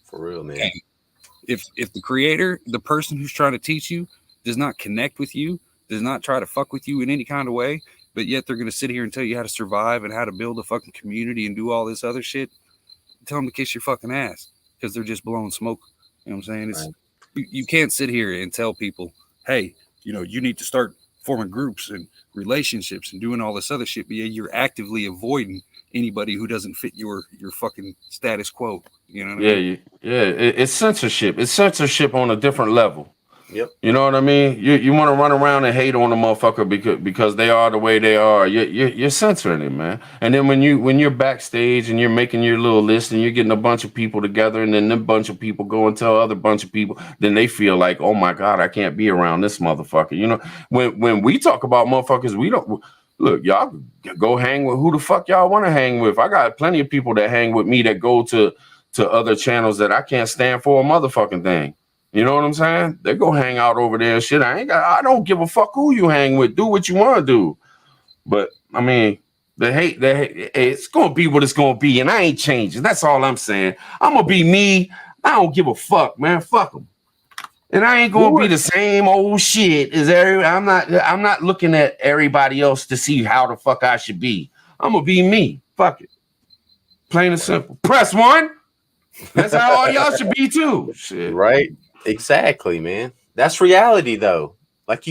for real, man. If the creator, the person who's trying to teach you, does not connect with you, does not try to fuck with you in any kind of way, but yet they're going to sit here and tell you how to survive and how to build a fucking community and do all this other shit, tell them to kiss your fucking ass because they're just blowing smoke. You know what I'm saying? You can't sit here and tell people, hey, you know, you need to start forming groups and relationships and doing all this other shit, but you're actively avoiding anybody who doesn't fit your fucking status quo. You know what I mean? It's censorship. It's censorship on a different level. Yep. You know what I mean? You want to run around and hate on a motherfucker because they are the way they are. You're censoring it, man. And then when you're backstage and you're making your little list and you're getting a bunch of people together, and then a bunch of people go and tell other bunch of people, then they feel like, oh my God, I can't be around this motherfucker. You know, when we talk about motherfuckers, we don't look. Y'all go hang with who the fuck y'all want to hang with. I got plenty of people that hang with me that go to other channels that I can't stand for a motherfucking thing. You know what I'm saying? They go hang out over there and shit. I don't give a fuck who you hang with. Do what you want to do. But I mean, the hate, it's gonna be what it's gonna be, and I ain't changing. That's all I'm saying. I'm gonna be me. I don't give a fuck, man. Fuck them. And I ain't gonna be the same old shit as I'm not looking at everybody else to see how the fuck I should be. I'm gonna be me. Fuck it. Plain and simple. Press 1. That's how all y'all should be too. Shit. Right. Exactly, man. That's reality, though. Like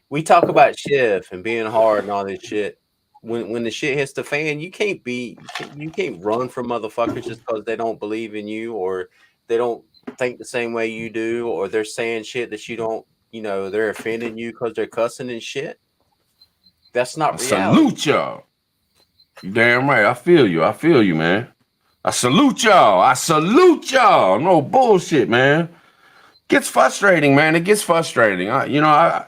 we talk about Chef and being hard and all this shit. When the shit hits the fan, you can't run from motherfuckers just because they don't believe in you or they don't think the same way you do, or they're saying shit that you don't, you know, they're offending you because they're cussing and shit. That's not reality. Salute y'all. Damn right. I feel you, man. I salute y'all. No bullshit, man. Gets frustrating, man. It gets frustrating. I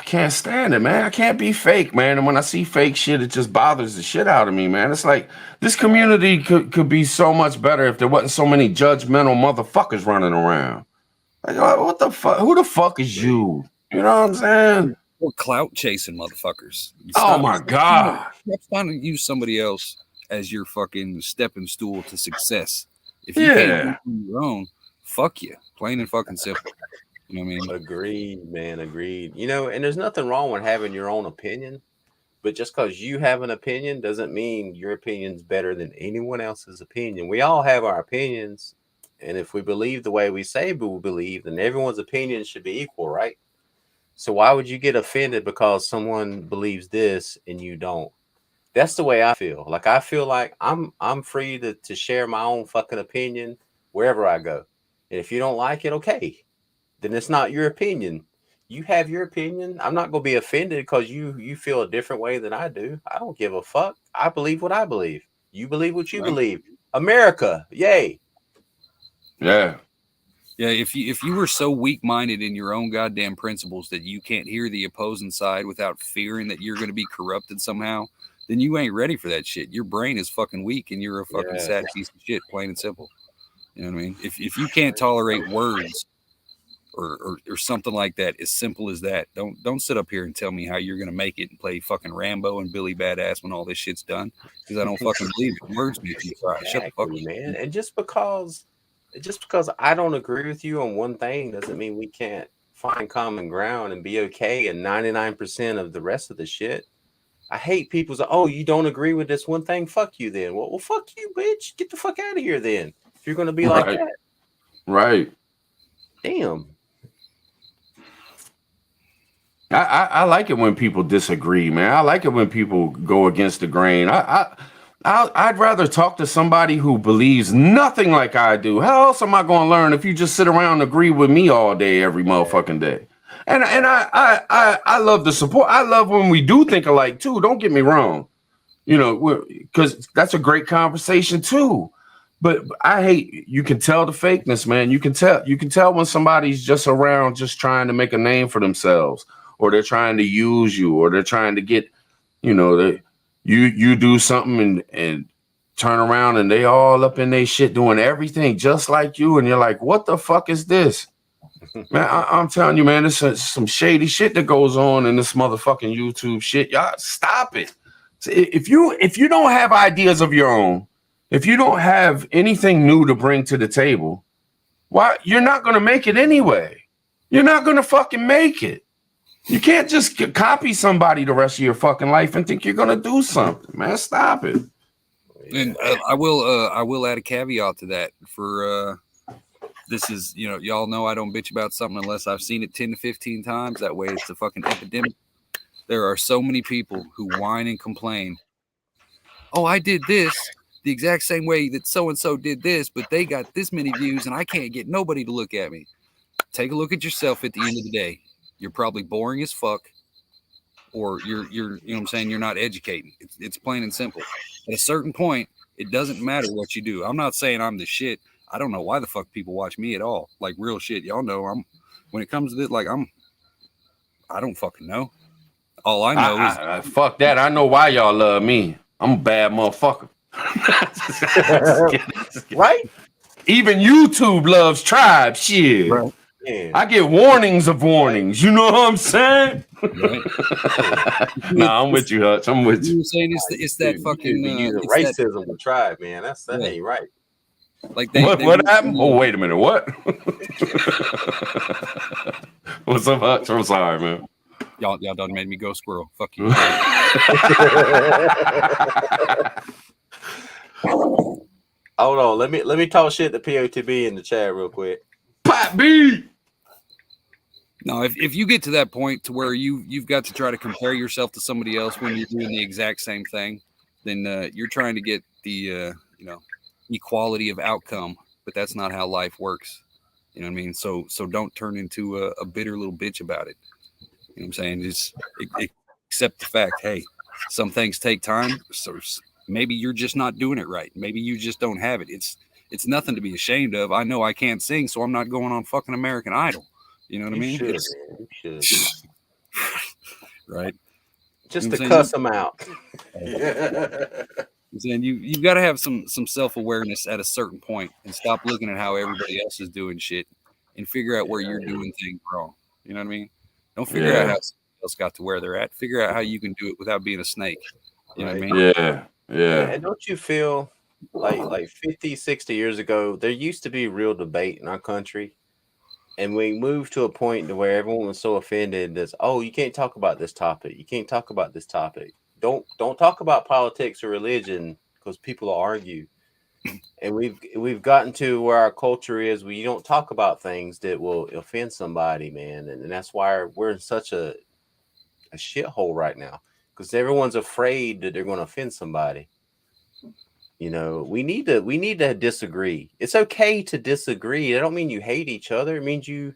can't stand it, man. I can't be fake, man. And when I see fake shit, it just bothers the shit out of me, man. It's like this community could be so much better if there wasn't so many judgmental motherfuckers running around. Like, what the fuck? Who the fuck is you? You know what I'm saying? Or clout chasing motherfuckers. Oh my God. Stop trying to use somebody else as your fucking stepping stool to success. If you Yeah. can't do your own, fuck you. Plain and fucking simple. You know what I mean? Agreed, man. Agreed. You know, and there's nothing wrong with having your own opinion, but just because you have an opinion doesn't mean your opinion's better than anyone else's opinion. We all have our opinions, and if we believe the way we say we believe, then everyone's opinion should be equal, right? So why would you get offended because someone believes this and you don't? That's the way I feel. Like I feel like I'm free to share my own fucking opinion wherever I go. And if you don't like it, okay. Then it's not your opinion. You have your opinion. I'm not gonna be offended because you feel a different way than I do. I don't give a fuck. I believe what I believe. You believe what you believe. America, yay. Yeah. Yeah, if you were so weak-minded in your own goddamn principles that you can't hear the opposing side without fearing that you're going to be corrupted somehow, then you ain't ready for that shit. Your brain is fucking weak and you're a fucking sad piece of shit, plain and simple. You know what I mean? If you can't tolerate words or something like that, as simple as that, don't sit up here and tell me how you're going to make it and play fucking Rambo and Billy Badass when all this shit's done, because I don't fucking believe it. Words make you cry. Shut the fuck up, man. And just because I don't agree with you on one thing doesn't mean we can't find common ground and be okay in 99% of the rest of the shit. I hate people say, oh, you don't agree with this one thing? Fuck you then. Well, fuck you, bitch. Get the fuck out of here then. If you're going to be like that. Right. Damn. I like it when people disagree, man. I like it when people go against the grain. I'd rather talk to somebody who believes nothing like I do. How else am I going to learn if you just sit around and agree with me all day, every motherfucking day? And I love the support. I love when we do think alike too. Don't get me wrong, you know, because that's a great conversation too. But I hate, you can tell the fakeness, man. You can tell when somebody's just around just trying to make a name for themselves, or they're trying to use you, or they're trying to get, you know, you do something and turn around and they all up in their shit doing everything just like you, and you're like, what the fuck is this? Man, I'm telling you, man, there's some shady shit that goes on in this motherfucking YouTube shit. Y'all stop it. If you don't have ideas of your own, if you don't have anything new to bring to the table, why, you're not going to make it anyway. You're not going to fucking make it. You can't just copy somebody the rest of your fucking life and think you're going to do something, man. Stop it. And I will add a caveat to that. For this is, you know, y'all know I don't bitch about something unless I've seen it 10 to 15 times. That way it's a fucking epidemic. There are so many people who whine and complain. Oh, I did this the exact same way that so-and-so did this, but they got this many views and I can't get nobody to look at me. Take a look at yourself at the end of the day. You're probably boring as fuck, or you're you know what I'm saying, you're not educating. It's plain and simple. At a certain point, it doesn't matter what you do. I'm not saying I'm the shit. I don't know why the fuck people watch me at all. Like, real shit. Y'all know when it comes to this, like, I don't fucking know. All I know is fuck that. I know why y'all love me. I'm a bad motherfucker. Right? Even YouTube loves Tribe. Shit. Right. I get warnings of warnings. You know what I'm saying? Right. Nah, I'm with you, Hutch. I'm with you. You're saying it's that fucking racism with Tribe, man. That ain't right. Like what happened? Oh, wait a minute. What? What's up, Hutch? I'm sorry, man. Y'all done made me go squirrel. Fuck you. Hold on. Let me talk shit to POTB in the chat real quick. Pop B. No, if you get to that point to where you've got to try to compare yourself to somebody else when you're doing the exact same thing, then you're trying to get the equality of outcome, but that's not how life works. You know what I mean? So don't turn into a bitter little bitch about it. You know what I'm saying? Just accept the fact, hey, some things take time. So maybe you're just not doing it right. Maybe you just don't have it. It's nothing to be ashamed of. I know I can't sing, so I'm not going on fucking American Idol. You know what I mean? Should, man. You should. Right. Just You know to what I'm cuss saying? them out. I'm saying you've got to have some self-awareness at a certain point and stop looking at how everybody else is doing shit and figure out where you're doing things wrong. You know what I mean? Don't figure out how somebody else got to where they're at. Figure out how you can do it without being a snake. You know what I mean? Yeah. And don't you feel like 50, 60 years ago, there used to be real debate in our country. And we moved to a point to where everyone was so offended that, oh, you can't talk about this topic. You can't talk about this topic. Don't talk about politics or religion because people will argue. And we've gotten to where our culture is where you don't talk about things that will offend somebody, man. And that's why we're in such a shithole right now, because everyone's afraid that they're going to offend somebody. You know, we need to disagree. It's okay to disagree. I don't mean you hate each other. It means you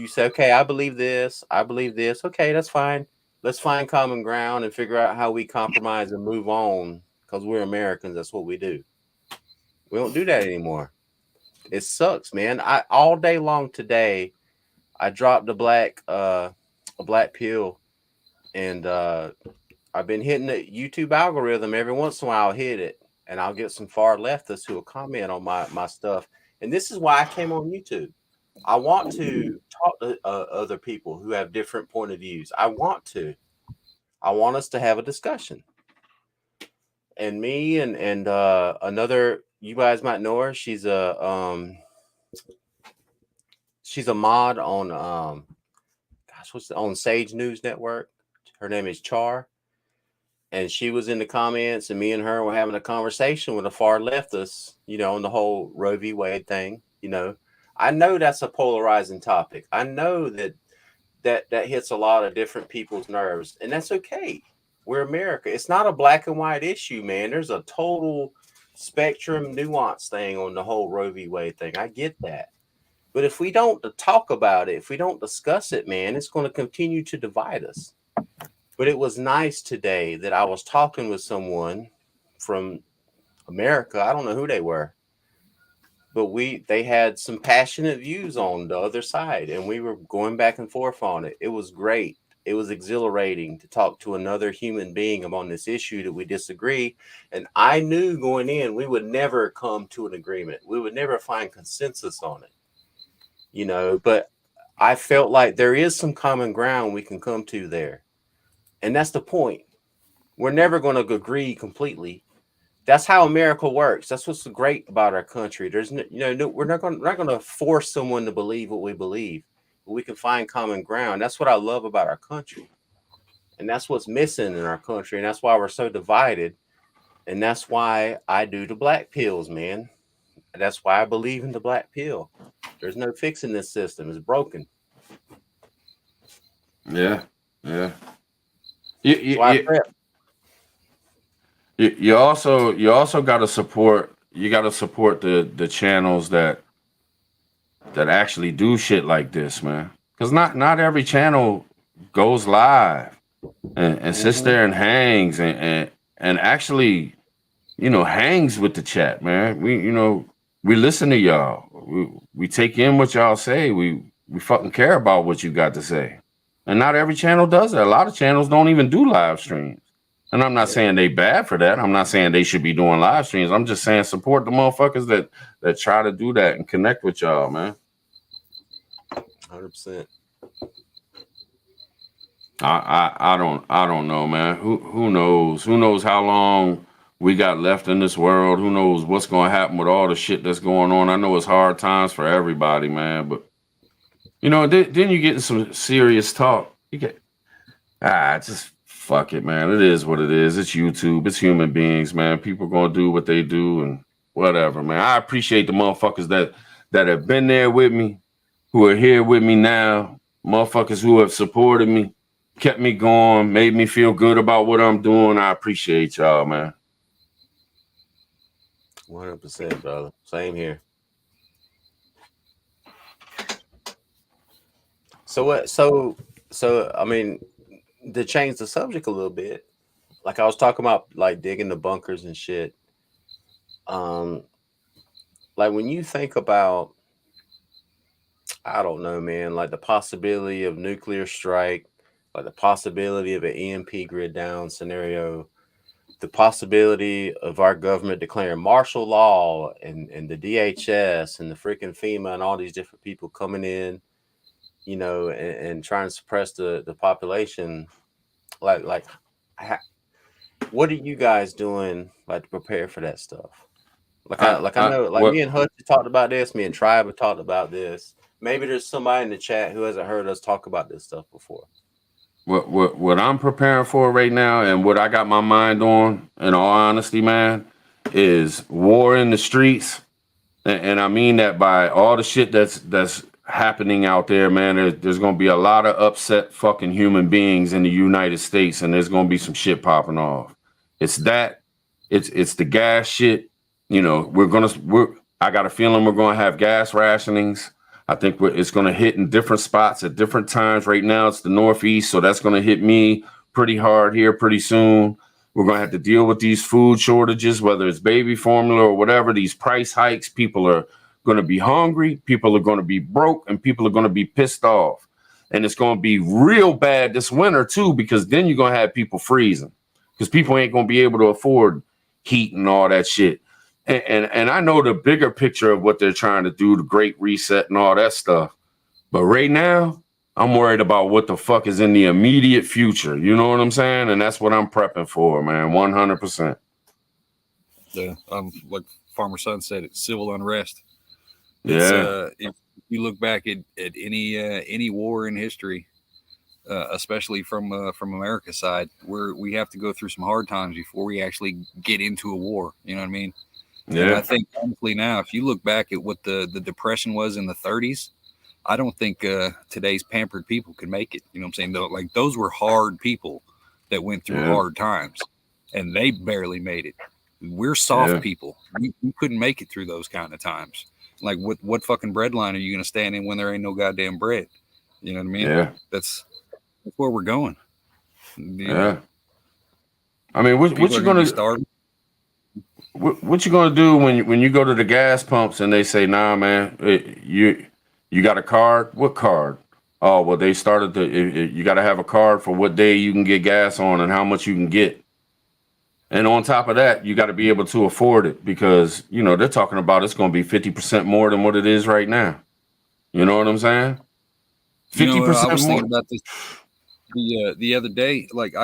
say, okay, I believe this. Okay, that's fine. Let's find common ground and figure out how we compromise and move on, because we're Americans. That's what we do. We don't do that anymore. It sucks, man. I all day long today, I dropped a black pill, and I've been hitting the YouTube algorithm. Every once in a while I'll hit it, and I'll get some far leftists who will comment on my stuff. And this is why I came on YouTube. I want to talk to other people who have different point of views. I want us to have a discussion. And me and another, you guys might know her. She's a mod on on Sage News Network. Her name is Char. And she was in the comments, and me and her were having a conversation with a far leftist, on the whole Roe v. Wade thing. I know that's a polarizing topic. I know that hits a lot of different people's nerves, and that's okay. We're America. It's not a black and white issue, man. There's a total spectrum nuance thing on the whole Roe v. Wade thing. I get that. But if we don't talk about it, if we don't discuss it, man, it's going to continue to divide us. But it was nice today that I was talking with someone from America. I don't know who they were, but they had some passionate views on the other side, and we were going back and forth on it. It was great. It was exhilarating to talk to another human being on this issue that we disagree. And I knew going in, we would never come to an agreement. We would never find consensus on it, but I felt like there is some common ground we can come to there. And that's the point. We're never going to agree completely. That's how America works. That's what's great about our country. There's we're not going to force someone to believe what we believe, but we can find common ground. That's what I love about our country. And that's what's missing in our country. And that's why we're so divided. And that's why I do the black pills, man. And that's why I believe in the black pill. There's no fixing this system. It's broken. Yeah. You also got to support. You got to support the channels that actually do shit like this, man. Because not every channel goes live and sits there and hangs and actually, hangs with the chat, man. We listen to y'all. We take in what y'all say. We fucking care about what you got to say. And not every channel does that. A lot of channels don't even do live streams. And I'm not saying they bad for that. I'm not saying they should be doing live streams. I'm just saying support the motherfuckers that try to do that and connect with y'all, man. 100%. I don't know, man. Who knows? Who knows how long we got left in this world? Who knows what's going to happen with all the shit that's going on? I know it's hard times for everybody, man. But then you get in some serious talk. You get just fuck it, man. It is what it is. It's YouTube. It's human beings, man. People gonna do what they do and whatever, man. I appreciate the motherfuckers that have been there with me, who are here with me now. Motherfuckers who have supported me, kept me going, made me feel good about what I'm doing. I appreciate y'all, man. 100%, brother. Same here. So what? So I mean, to change the subject a little bit, like I was talking about, like digging the bunkers and shit. Like when you think about, I don't know, man, like the possibility of nuclear strike, like the possibility of an EMP grid down scenario, the possibility of our government declaring martial law and the DHS and the freaking FEMA and all these different people coming in, you know, and trying to suppress the population. Like, what are you guys doing like to prepare for that stuff? I know, like what me and Hutch talked about this, me and Tribe have talked about this. Maybe there's somebody in the chat who hasn't heard us talk about this stuff before. what I'm preparing for right now, and what I got my mind on, in all honesty, man, is war in the streets, and I mean that by all the shit that's happening out there, man. There's going to be a lot of upset fucking human beings in the United States, and there's going to be some shit popping off. It's that, it's the gas shit. You know, I got a feeling we're going to have gas rationings. I think it's going to hit in different spots at different times. Right now, it's the Northeast, so that's going to hit me pretty hard here pretty soon. We're going to have to deal with these food shortages, whether it's baby formula or whatever, these price hikes. People are going to be hungry, people are going to be broke, and people are going to be pissed off. And it's going to be real bad this winter, too, because then you're going to have people freezing because people ain't going to be able to afford heat and all that shit. And I know the bigger picture of what they're trying to do, the Great Reset and all that stuff. But right now, I'm worried about what the fuck is in the immediate future. You know what I'm saying? And that's what I'm prepping for, man. 100%. Yeah. Like Farmer Son said, it's civil unrest. Yeah. If you look back at any war in history, especially from America's side, where we have to go through some hard times before we actually get into a war. You know what I mean? Yeah. And I think honestly now, if you look back at what the Depression was in the 30s, I don't think today's pampered people could make it. You know what I'm saying? Like those were hard people that went through hard times, and they barely made it. We're soft people. We couldn't make it through those kind of times. Like what fucking breadline are you going to stand in when there ain't no goddamn bread? You know what I mean? Yeah. That's where we're going. You know? I mean, what you going to start? What you gonna do when you go to the gas pumps and they say, nah, man, you got a card? What card? Oh, well, they started you got to have a card for what day you can get gas on and how much you can get. And on top of that, you got to be able to afford it because, you know, they're talking about it's going to be 50% more than what it is right now. You know what I'm saying? 50% I was more. Thinking about this the other day. Like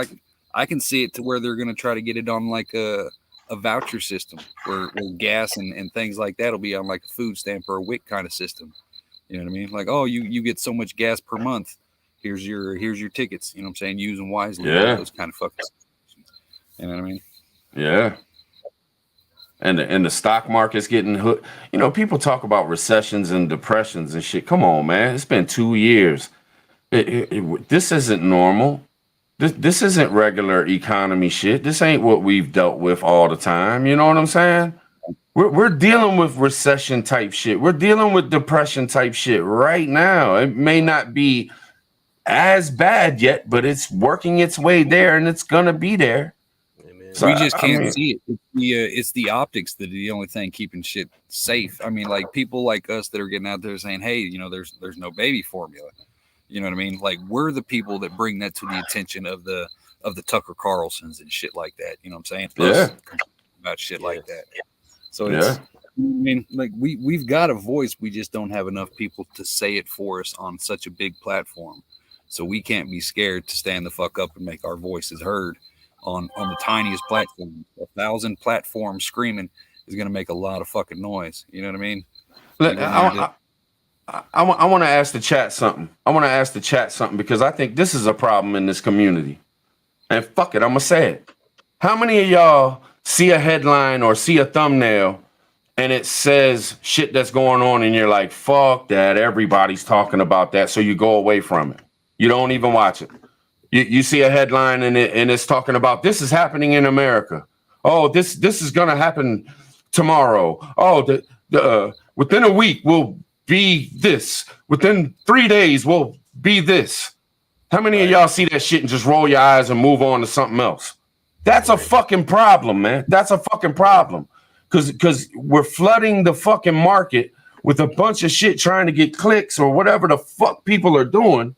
I can see it to where they're going to try to get it on like a voucher system where gas and things like that will be on like a food stamp or a WIC kind of system. You know what I mean? Like, oh, you get so much gas per month. Here's your tickets. You know what I'm saying? Use them wisely. Yeah. Those kind of fucking situations. You know what I mean? Yeah. And the stock market's getting hooked. You know, people talk about recessions and depressions and shit. Come on, man. It's been 2 years. This isn't normal. This isn't regular economy shit. This ain't what we've dealt with all the time. You know what I'm saying? We're dealing with recession type shit. We're dealing with depression type shit right now. It may not be as bad yet, but it's working its way there, and it's gonna be there. So we just can't see it. It's the optics that are the only thing keeping shit safe. I mean, like people like us that are getting out there saying, "Hey, you know, there's no baby formula." You know what I mean? Like we're the people that bring that to the attention of the Tucker Carlsons and shit like that. You know what I'm saying? Plus, about shit like that. So it's, I mean, like we've got a voice. We just don't have enough people to say it for us on such a big platform. So we can't be scared to stand the fuck up and make our voices heard on the tiniest platform. 1,000 platforms screaming is going to make a lot of fucking noise. You know what I mean? I want to ask the chat something. I want to ask the chat something because I think this is a problem in this community. And fuck it, I'm going to say it. How many of y'all see a headline or see a thumbnail and it says shit that's going on and you're like, fuck that, everybody's talking about that, so you go away from it. You don't even watch it. You see a headline and it's talking about this is happening in America. Oh, this is going to happen tomorrow. Oh, within a week we'll be this. Within 3 days we'll be this. How many of y'all see that shit and just roll your eyes and move on to something else? That's a fucking problem, man. That's a fucking problem. Because we're flooding the fucking market with a bunch of shit trying to get clicks or whatever the fuck people are doing.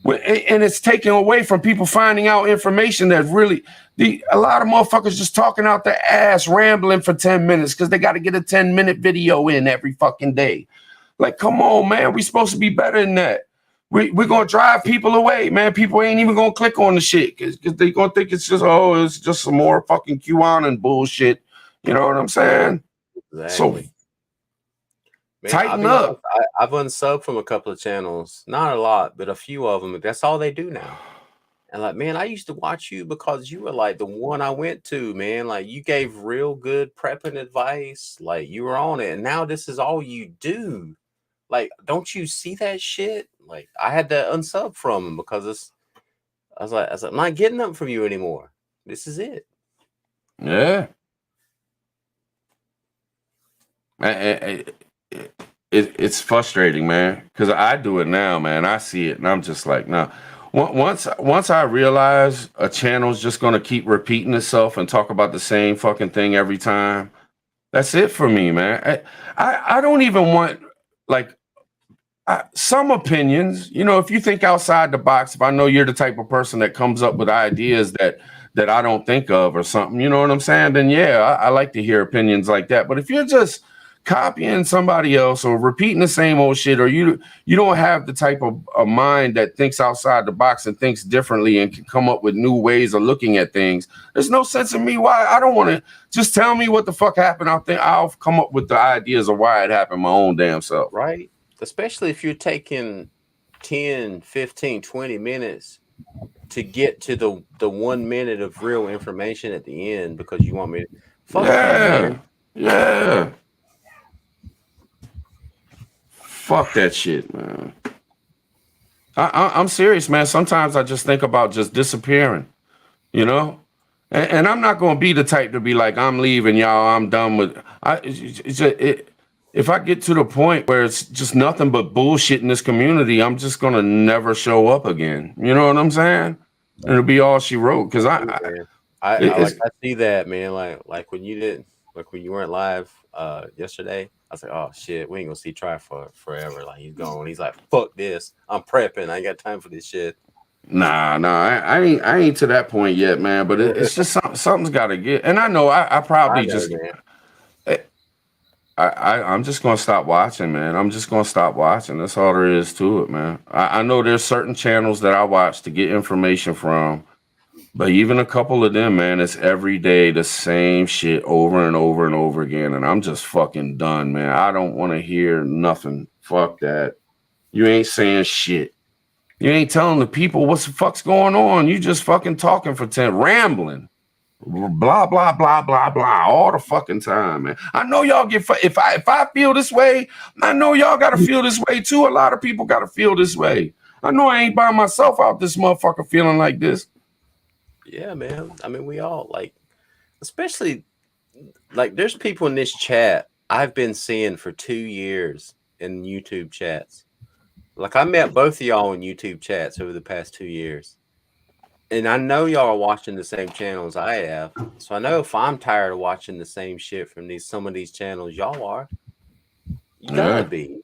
And it's taken away from people finding out information that really, a lot of motherfuckers just talking out their ass, rambling for 10 minutes because they got to get a 10-minute video in every fucking day. Like, come on, man. We're supposed to be better than that. We're going to drive people away, man. People ain't even going to click on the shit because they're going to think it's just some more fucking QAnon bullshit. You know what I'm saying? Exactly. So, man, tighten up. I've unsubbed from a couple of channels. Not a lot, but a few of them. That's all they do now. And like, man, I used to watch you because you were like the one I went to, man. Like, you gave real good prepping advice. Like, you were on it. And now this is all you do. Like, don't you see that shit? Like, I had to unsub from him because I was like, I'm not getting them from you anymore. This is it. Yeah. It's frustrating, man, because I do it now, man. I see it, and I'm just like, nah. Once I realize a channel's just gonna keep repeating itself and talk about the same fucking thing every time, that's it for me, man. I don't even want like some opinions. You know, if you think outside the box, if I know you're the type of person that comes up with ideas that I don't think of or something, you know what I'm saying? Then yeah, I like to hear opinions like that. But if you're just copying somebody else or repeating the same old shit, or you don't have the type of a mind that thinks outside the box and thinks differently and can come up with new ways of looking at things, there's no sense in me why I don't want to just tell me what the fuck happened. I'll come up with the ideas of why it happened my own damn self. Right. Especially if you're taking 10, 15, 20 minutes to get to the 1 minute of real information at the end because you want me to fuck that. Yeah. Fuck that shit, man. I'm serious, man. Sometimes I just think about just disappearing, you know? And I'm not going to be the type to be like, I'm leaving, y'all. I'm done with if I get to the point where it's just nothing but bullshit in this community, I'm just going to never show up again. You know what I'm saying? And it'll be all she wrote. Because I see that, man. Like when you weren't live yesterday, I was like, oh shit, we ain't gonna see Try for forever. Like, he's gone. He's like, fuck this. I'm prepping. I ain't got time for this shit. Nah, I ain't to that point yet, man. But it's just something's got to get. And I know I probably I'm just gonna stop watching, man. I'm just gonna stop watching. That's all there is to it, man. I know there's certain channels that I watch to get information from. But even a couple of them, man, it's every day the same shit over and over and over again. And I'm just fucking done, man. I don't want to hear nothing. Fuck that. You ain't saying shit. You ain't telling the people what the fuck's going on. You just fucking talking for 10, rambling. Blah, blah, blah, blah, blah, all the fucking time, man. I know y'all get, if I feel this way, I know y'all got to feel this way too. A lot of people got to feel this way. I know I ain't by myself out this motherfucker feeling like this. Yeah, man. I mean, we all like, especially like there's people in this chat I've been seeing for 2 years in YouTube chats. Like, I met both of y'all in YouTube chats over the past 2 years. And I know y'all are watching the same channels I have. So I know if I'm tired of watching the same shit from some of these channels y'all are, you gotta be.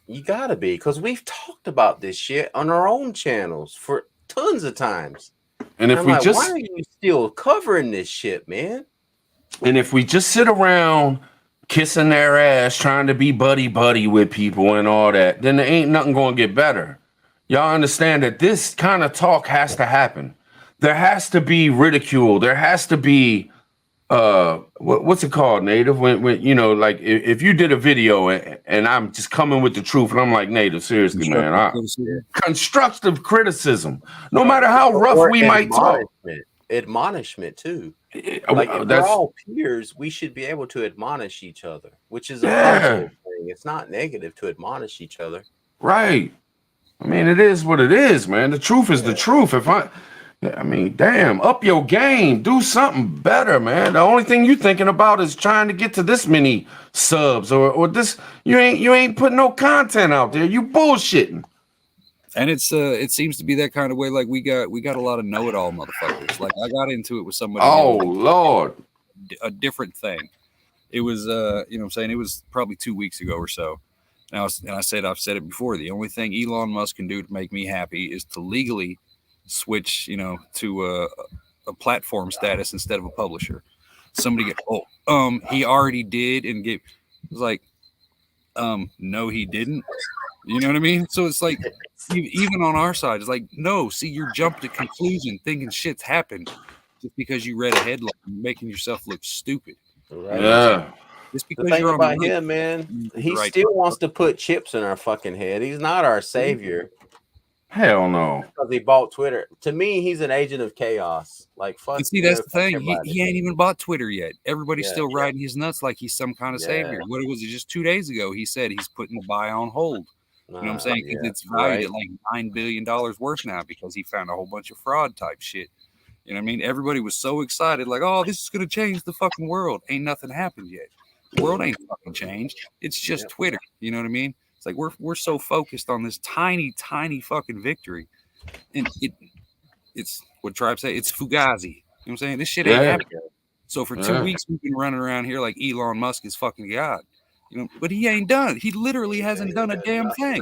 You gotta be. Because we've talked about this shit on our own channels for tons of times. And if why are you still covering this shit, man? And if we just sit around kissing their ass, trying to be buddy with people and all that, then there ain't nothing going to get better. Y'all understand that this kind of talk has to happen. There has to be ridicule. There has to be what's it called, Native? When you know, like if you did a video and I'm just coming with the truth and I'm like, Native, seriously, man, constructive criticism, no matter how rough we might talk. Admonishment too. Like, if we're all peers, we should be able to admonish each other, which is a positive thing. It's not negative to admonish each other. Right. I mean, it is what it is, man. The truth is the truth. I mean, damn, up your game. Do something better, man. The only thing you thinking about is trying to get to this many subs or this. You ain't putting no content out there. You bullshitting. And it seems to be that kind of way. Like we got a lot of know-it-all motherfuckers. Like I got into it with somebody the Oh other day, Lord. a different thing. It was you know what I'm saying, it was probably 2 weeks ago or so. Now, and I've said it before. The only thing Elon Musk can do to make me happy is to legally switch, you know, to a platform status instead of a publisher. Somebody get he already did and get was like no he didn't. You know what I mean? So it's like even on our side, it's like no. See, you're jumping to conclusion, thinking shit's happened just because you read a headline, making yourself look stupid. Right. Yeah. Just The because thing you're on the about right, him, man, he right. still wants to put chips in our fucking head. He's not our savior Hell no. because he bought Twitter. To me, he's an agent of chaos. Like fuck. And see, You that's know, the fuck thing. everybody. He ain't even bought Twitter yet. Everybody's Yeah. still riding his nuts like he's some kind of savior. What was it? Just 2 days ago, he said he's putting the buy on hold. You know what I'm saying? Because it's valued at like $9 billion worth now because he found a whole bunch of fraud type shit. You know what I mean? Everybody was so excited, like, oh, this is going to change the fucking world. Ain't nothing happened yet. The world ain't fucking changed. It's just Twitter. You know what I mean? It's like we're so focused on this tiny, tiny fucking victory. And it's what Tribe say, it's Fugazi. You know what I'm saying? This shit ain't happening. So for 2 weeks we've been running around here like Elon Musk is fucking God. You know, but he ain't done. He literally hasn't done a damn thing.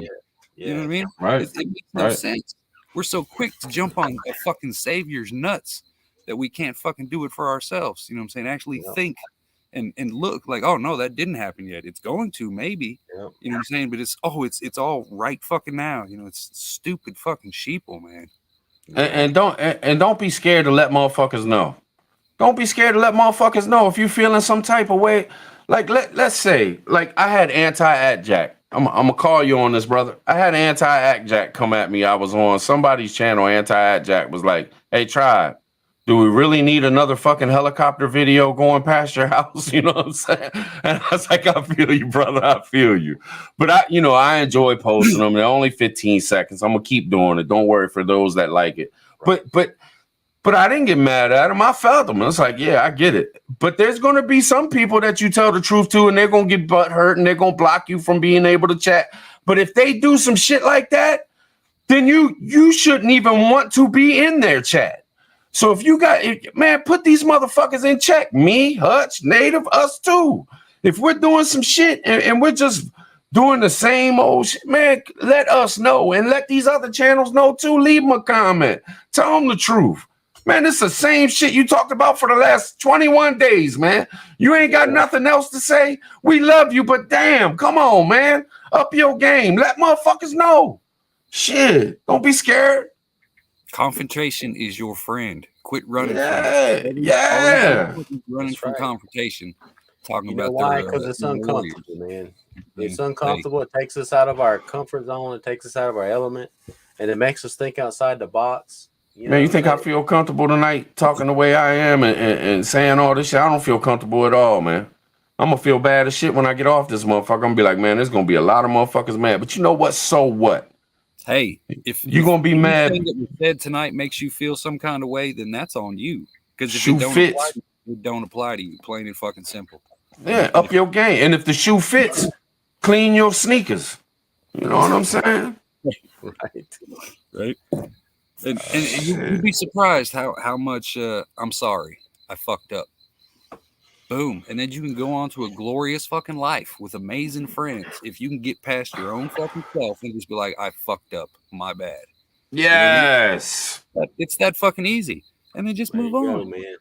You know what I mean? Right. It makes no sense. We're so quick to jump on a fucking savior's nuts that we can't fucking do it for ourselves. You know what I'm saying? Actually think and look like, oh no, that didn't happen yet. It's going to maybe. You know what I'm saying? But it's all right fucking now. You know, it's stupid fucking sheeple, man. And don't be scared to let motherfuckers know. Don't be scared to let motherfuckers know if you feeling some type of way. Like let's say, like I had anti-act Jack. I'm gonna call you on this, brother. I had anti-act Jack come at me. I was on somebody's channel. Anti-act Jack was like, "Hey, Tribe, do we really need another fucking helicopter video going past your house?" You know what I'm saying? And I was like, "I feel you, brother. I feel you." But I enjoy posting them. They're only 15 seconds. I'm gonna keep doing it. Don't worry for those that like it. But I didn't get mad at him. I felt him. It's like, yeah, I get it. But there's going to be some people that you tell the truth to, and they're going to get butt hurt, and they're going to block you from being able to chat. But if they do some shit like that, then you shouldn't even want to be in their chat. So if you got, man, put these motherfuckers in check. Me, Hutch, Native, us too. If we're doing some shit and we're just doing the same old shit, man, let us know. And let these other channels know too. Leave them a comment. Tell them the truth. Man, it's the same shit you talked about for the last 21 days, man. You ain't got nothing else to say. We love you, but damn, come on, man. Up your game. Let motherfuckers know. Shit, don't be scared. Confrontation is your friend. Quit running from running from confrontation. Talking about why? Because it's uncomfortable, man. It's uncomfortable. It takes us out of our comfort zone. It takes us out of our element, and it makes us think outside the box. Man, you think I feel comfortable tonight talking the way I am and saying all this shit? I don't feel comfortable at all, man. I'm going to feel bad as shit when I get off this motherfucker. I'm going to be like, man, there's going to be a lot of motherfuckers mad. But you know what? So what? Hey, if you're going to be mad. Anything that was said tonight makes you feel some kind of way, then that's on you. Because if it don't apply to you, plain and fucking simple. Yeah, up your game. And if the shoe fits, clean your sneakers. You know what I'm saying? Right. And you'd be surprised how much I'm sorry, I fucked up. Boom. And then you can go on to a glorious fucking life with amazing friends if you can get past your own fucking self and just be like, I fucked up. My bad. Yes. You know what I mean? It's that fucking easy. And then just move on. Man.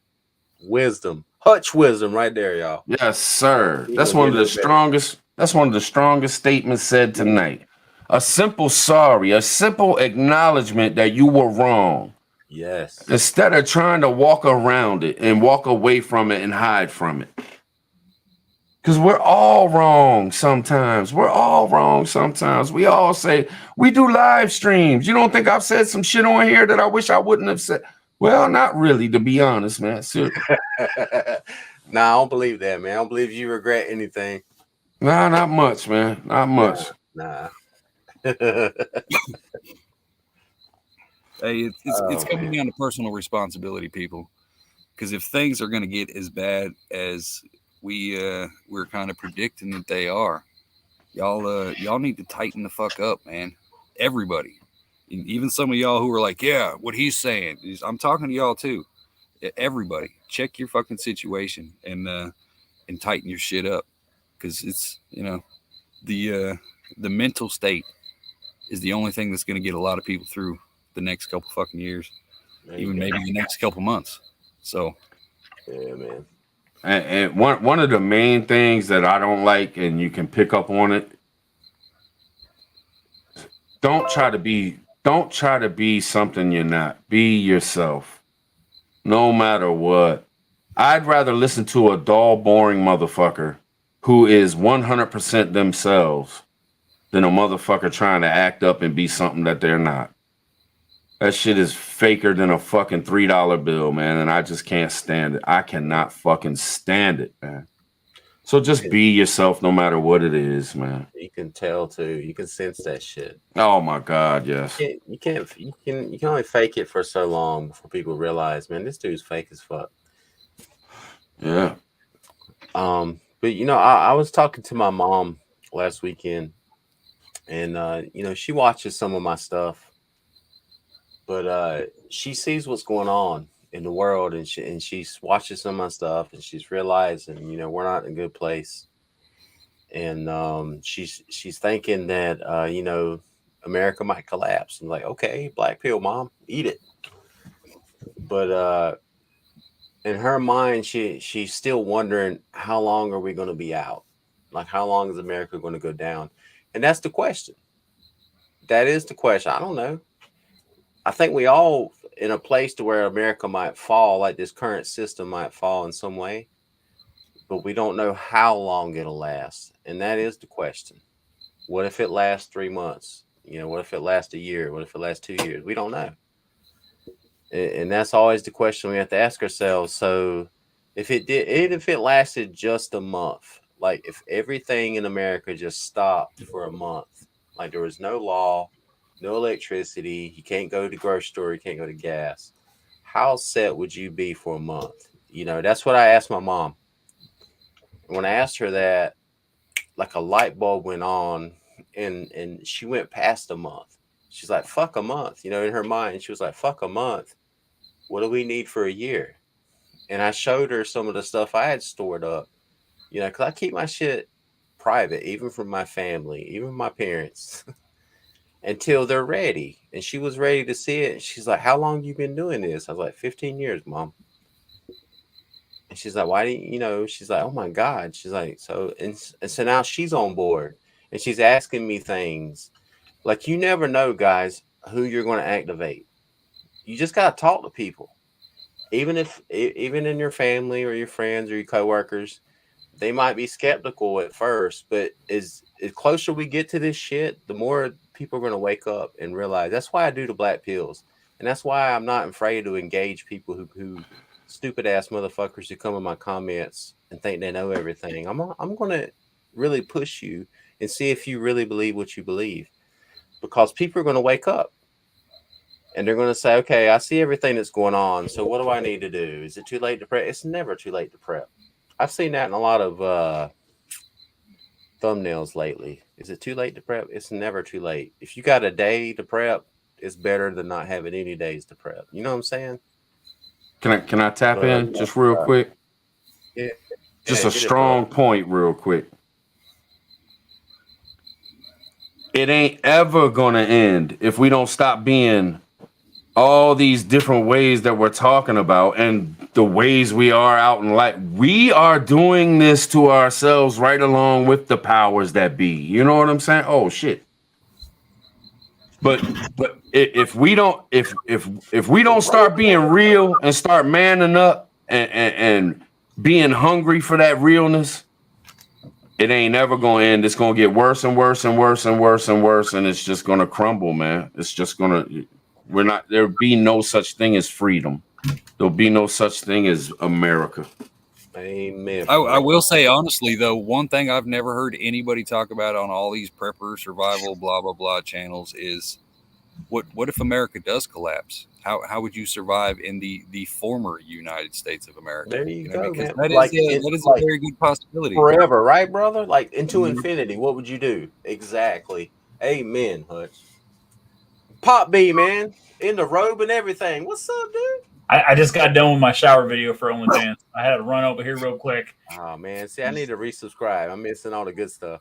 Wisdom. Hutch wisdom right there, y'all. Yes, sir. That's one of the strongest. That's one of the strongest statements said tonight. A simple sorry, a simple acknowledgement that you were wrong. Yes. Instead of trying to walk around it and walk away from it and hide from it. Because we're all wrong sometimes. We're all wrong sometimes. We all say, we do live streams. You don't think I've said some shit on here that I wish I wouldn't have said? Well, not really, to be honest, man. Nah, I don't believe that, man. I don't believe you regret anything. Nah, not much, man. Not much. Nah. Hey, it's coming down to personal responsibility, people. Because if things are going to get as bad as we're kind of predicting that they are, y'all need to tighten the fuck up, man. Everybody. Even some of y'all who are like, yeah, what he's saying. I'm talking to y'all too. Everybody, check your fucking situation and tighten your shit up, because it's the mental state is the only thing that's going to get a lot of people through the next couple fucking years, even maybe the next couple months. So, yeah, man. And one of the main things that I don't like, and you can pick up on it, don't try to be something you're not. Be yourself, no matter what. I'd rather listen to a dull, boring motherfucker who is 100% themselves than a motherfucker trying to act up and be something that they're not. That shit is faker than a fucking $3 bill, man, and I just can't stand it. I cannot fucking stand it, man. So just be yourself no matter what it is, man. You can tell too. You can sense that shit. Oh my God, yes. You can only fake it for so long before people realize, man, this dude's fake as fuck. Yeah. But I was talking to my mom last weekend, and she watches some of my stuff, but she sees what's going on in the world, and she's watching some of my stuff, and she's realizing, we're not in a good place, and she's thinking that America might collapse. I'm like, okay, black pill, mom, eat it. But in her mind, she's still wondering, how long are we going to be out? Like, how long is America going to go down? And that's the question. That is the question. I don't know. I think we all in a place to where America might fall, like this current system might fall in some way, but we don't know how long it'll last. And that is the question. What if it lasts 3 months? What if it lasts a year? What if it lasts 2 years? We don't know. And that's always the question we have to ask ourselves. So if it lasted just a month, like if everything in America just stopped for a month, like there was no law, no electricity, you can't go to the grocery store, you can't go to gas, how set would you be for a month? That's what I asked my mom. And when I asked her that, like a light bulb went on, and she went past a month. She's like, fuck a month. In her mind, she was like, fuck a month. What do we need for a year? And I showed her some of the stuff I had stored up, because I keep my shit private, even from my family, even my parents, until they're ready. And she was ready to see it. She's like, how long you been doing this? I was like, 15 years, Mom. And she's like, why didn't she's like, oh my God. She's like, so now she's on board, and she's asking me things. Like, you never know, guys, who you're going to activate. You just got to talk to people. Even in your family or your friends or your coworkers, they might be skeptical at first, but as closer we get to this shit, the more people are going to wake up and realize. That's why I do the black pills. And that's why I'm not afraid to engage people who stupid ass motherfuckers who come in my comments and think they know everything. I'm going to really push you and see if you really believe what you believe, because people are going to wake up. And they're going to say, okay, I see everything that's going on. So what do I need to do? Is it too late to prep? It's never too late to prep. I've seen that in a lot of thumbnails lately. Is it too late to prep? It's never too late. If you got a day to prep, it's better than not having any days to prep. You know what I'm saying? Can I tap in just real quick? Yeah. Just a strong point real quick. It ain't ever going to end if we don't stop being all these different ways that we're talking about and the ways we are out in life. We are doing this to ourselves right along with the powers that be. You know what I'm saying? Oh shit. But if we don't start being real and start manning up and being hungry for that realness, it ain't ever going to end. It's going to get worse and worse and worse and worse and worse, and it's just going to crumble, man. It's just going to. There'll be no such thing as freedom. There'll be no such thing as America. Amen. I will say, honestly, though, one thing I've never heard anybody talk about on all these prepper, survival, blah, blah, blah channels is what if America does collapse? How would you survive in the former United States of America? There you go, man. That is a very good possibility. Forever, right, brother? Like into infinity. What would you do? Exactly. Amen, Hutch. Pop B, man, in the robe and everything. What's up, dude? I just got done with my shower video for OnlyFans. I had to run over here real quick. Oh man, see, I need to resubscribe. I'm missing all the good stuff.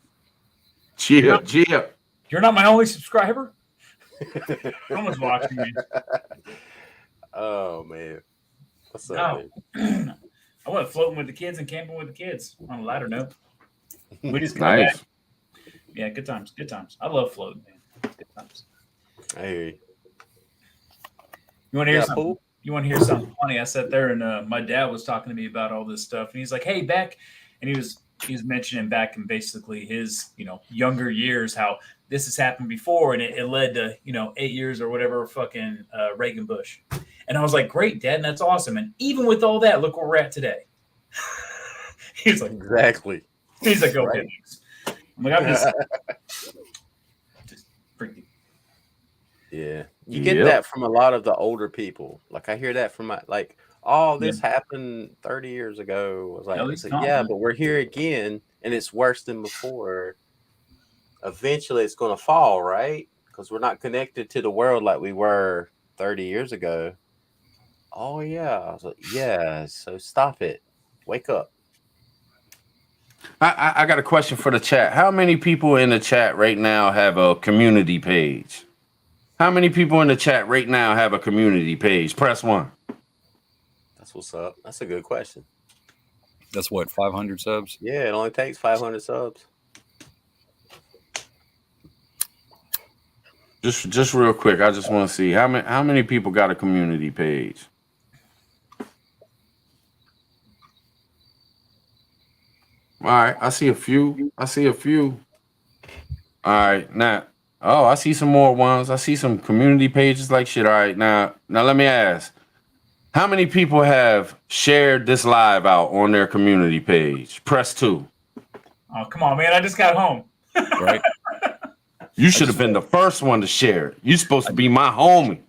Chill. You're not my only subscriber. Someone's watching me. Oh man, what's up? I went floating with the kids and camping with the kids. On a lighter note, we just got Nice. back. Yeah, good times. Good times. I love floating, man. Good times. I hear you. You want to hear Yeah, something? fool. You want to hear something funny? I sat there and my dad was talking to me about all this stuff, and he's like, "Hey, back," and he was mentioning back in basically his younger years how this has happened before, and it led to 8 years or whatever fucking Reagan Bush, and I was like, "Great, Dad, and that's awesome." And even with all that, look where we're at today. He's like, Exactly. he's like, okay, Right. thanks. I'm like, I'm just freaking. Yeah, you get that from a lot of the older people. Like I hear that from this happened 30 years ago. I was like, At it's least like, yeah, but we're here again, and it's worse than before. Eventually, it's going to fall, right? Because we're not connected to the world like we were 30 years ago. Oh yeah, I was like, yeah. So stop it. Wake up. I got a question for the chat. How many people in the chat right now have a community page? How many people in the chat right now have a community page? Press 1. That's what's up. That's a good question. That's what, 500 subs? Yeah, it only takes 500 subs. Just real quick, I just want to see how many people got a community page. All right, I see a few. All right, now, I see some more ones. I see some community pages like shit. All right, now let me ask. How many people have shared this live out on their community page? Press 2. Oh, come on, man. I just got home. Right? You should have been the first one to share it. You're supposed to be my homie.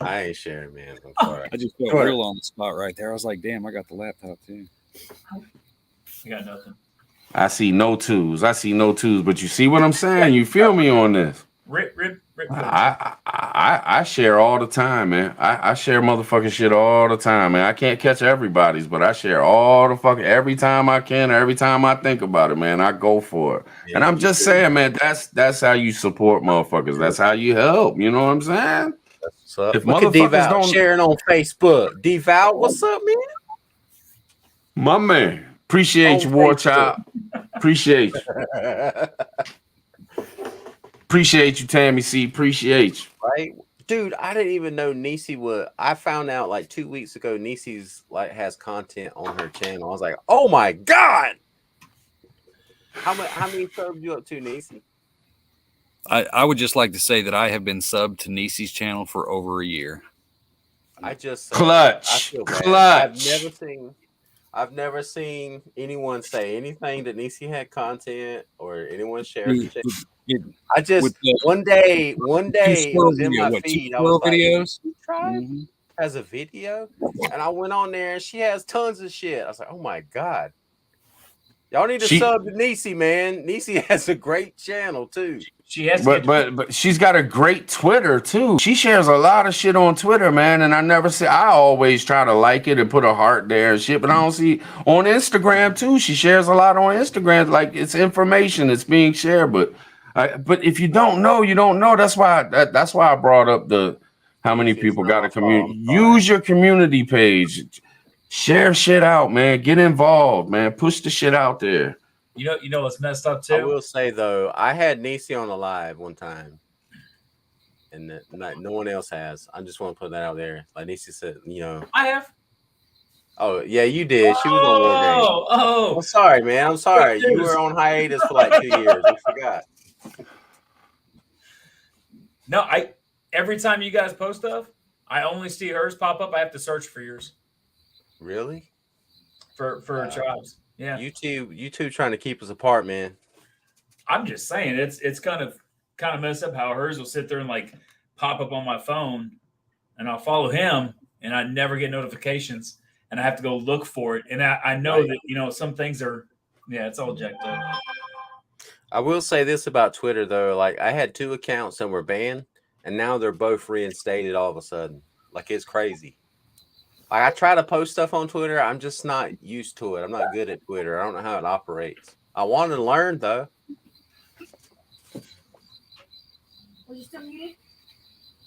I ain't sharing, man. I'm sorry. I just felt Go ahead. real on the spot right there. I was like, damn, I got the laptop too. I got nothing. I see no twos, but you see what I'm saying? You feel me on this? Rip. I share all the time, man. I share motherfucking shit all the time, man. I can't catch everybody's, but I share all the fucking every time I can, or every time I think about it, man. I go for it. Yeah, and I'm just saying, man, that's how you support motherfuckers. That's how you help. You know what I'm saying? What's up? If Look at motherfuckers Devout don't- sharing on Facebook. Devout, what's up, man? My man. Appreciate you, On War Facebook. Child. Appreciate you. Appreciate you, Tammy C. Appreciate you. Right, dude. I didn't even know Niecy would. I found out like 2 weeks ago. Niecy's has content on her channel. I was like, oh my god. How many subs you up to, Niecy? I would just like to say that I have been subbed to Niecy's channel for over a year. I just Clutch. I feel bad. Clutch. I've never seen anyone say anything that Niecy had content or anyone share. I just With the one day it was in my two feed. I squirrel was like, videos. Tribe Mhm. has a video, and I went on there and she has tons of shit. I was like, oh my god, y'all need to sub to Niecy, man. Niecy has a great channel too. She has, but she's got a great Twitter too. She shares a lot of shit on Twitter, man. And I always try to like it and put a heart there and shit, but I don't see on Instagram too. She shares a lot on Instagram, like it's information that's being shared. But if you don't know, you don't know. That's why I brought up how many people got a community. Use your community page, share shit out, man. Get involved, man. Push the shit out there. You know what's messed up too? I will say though, I had Niecy on a live one time, and no one else has. I just want to put that out there. Like Niecy said, I have. Oh yeah, you did. She was on War Game. Oh, I'm sorry, man. I'm sorry. You were on hiatus for like 2 years. I forgot. No, every time you guys post stuff, I only see hers pop up. I have to search for yours. Really? For tribes. Yeah. YouTube trying to keep us apart, man. I'm just saying it's kind of messed up how hers will sit there and like pop up on my phone, and I'll follow him and I never get notifications and I have to go look for it. And I know that some things are it's all jacked up. I will say this about Twitter though. Like I had 2 accounts that were banned, and now they're both reinstated all of a sudden. Like it's crazy. Like I try to post stuff on Twitter. I'm just not used to it. I'm not good at Twitter. I don't know how it operates. I want to learn though. Was you still muted?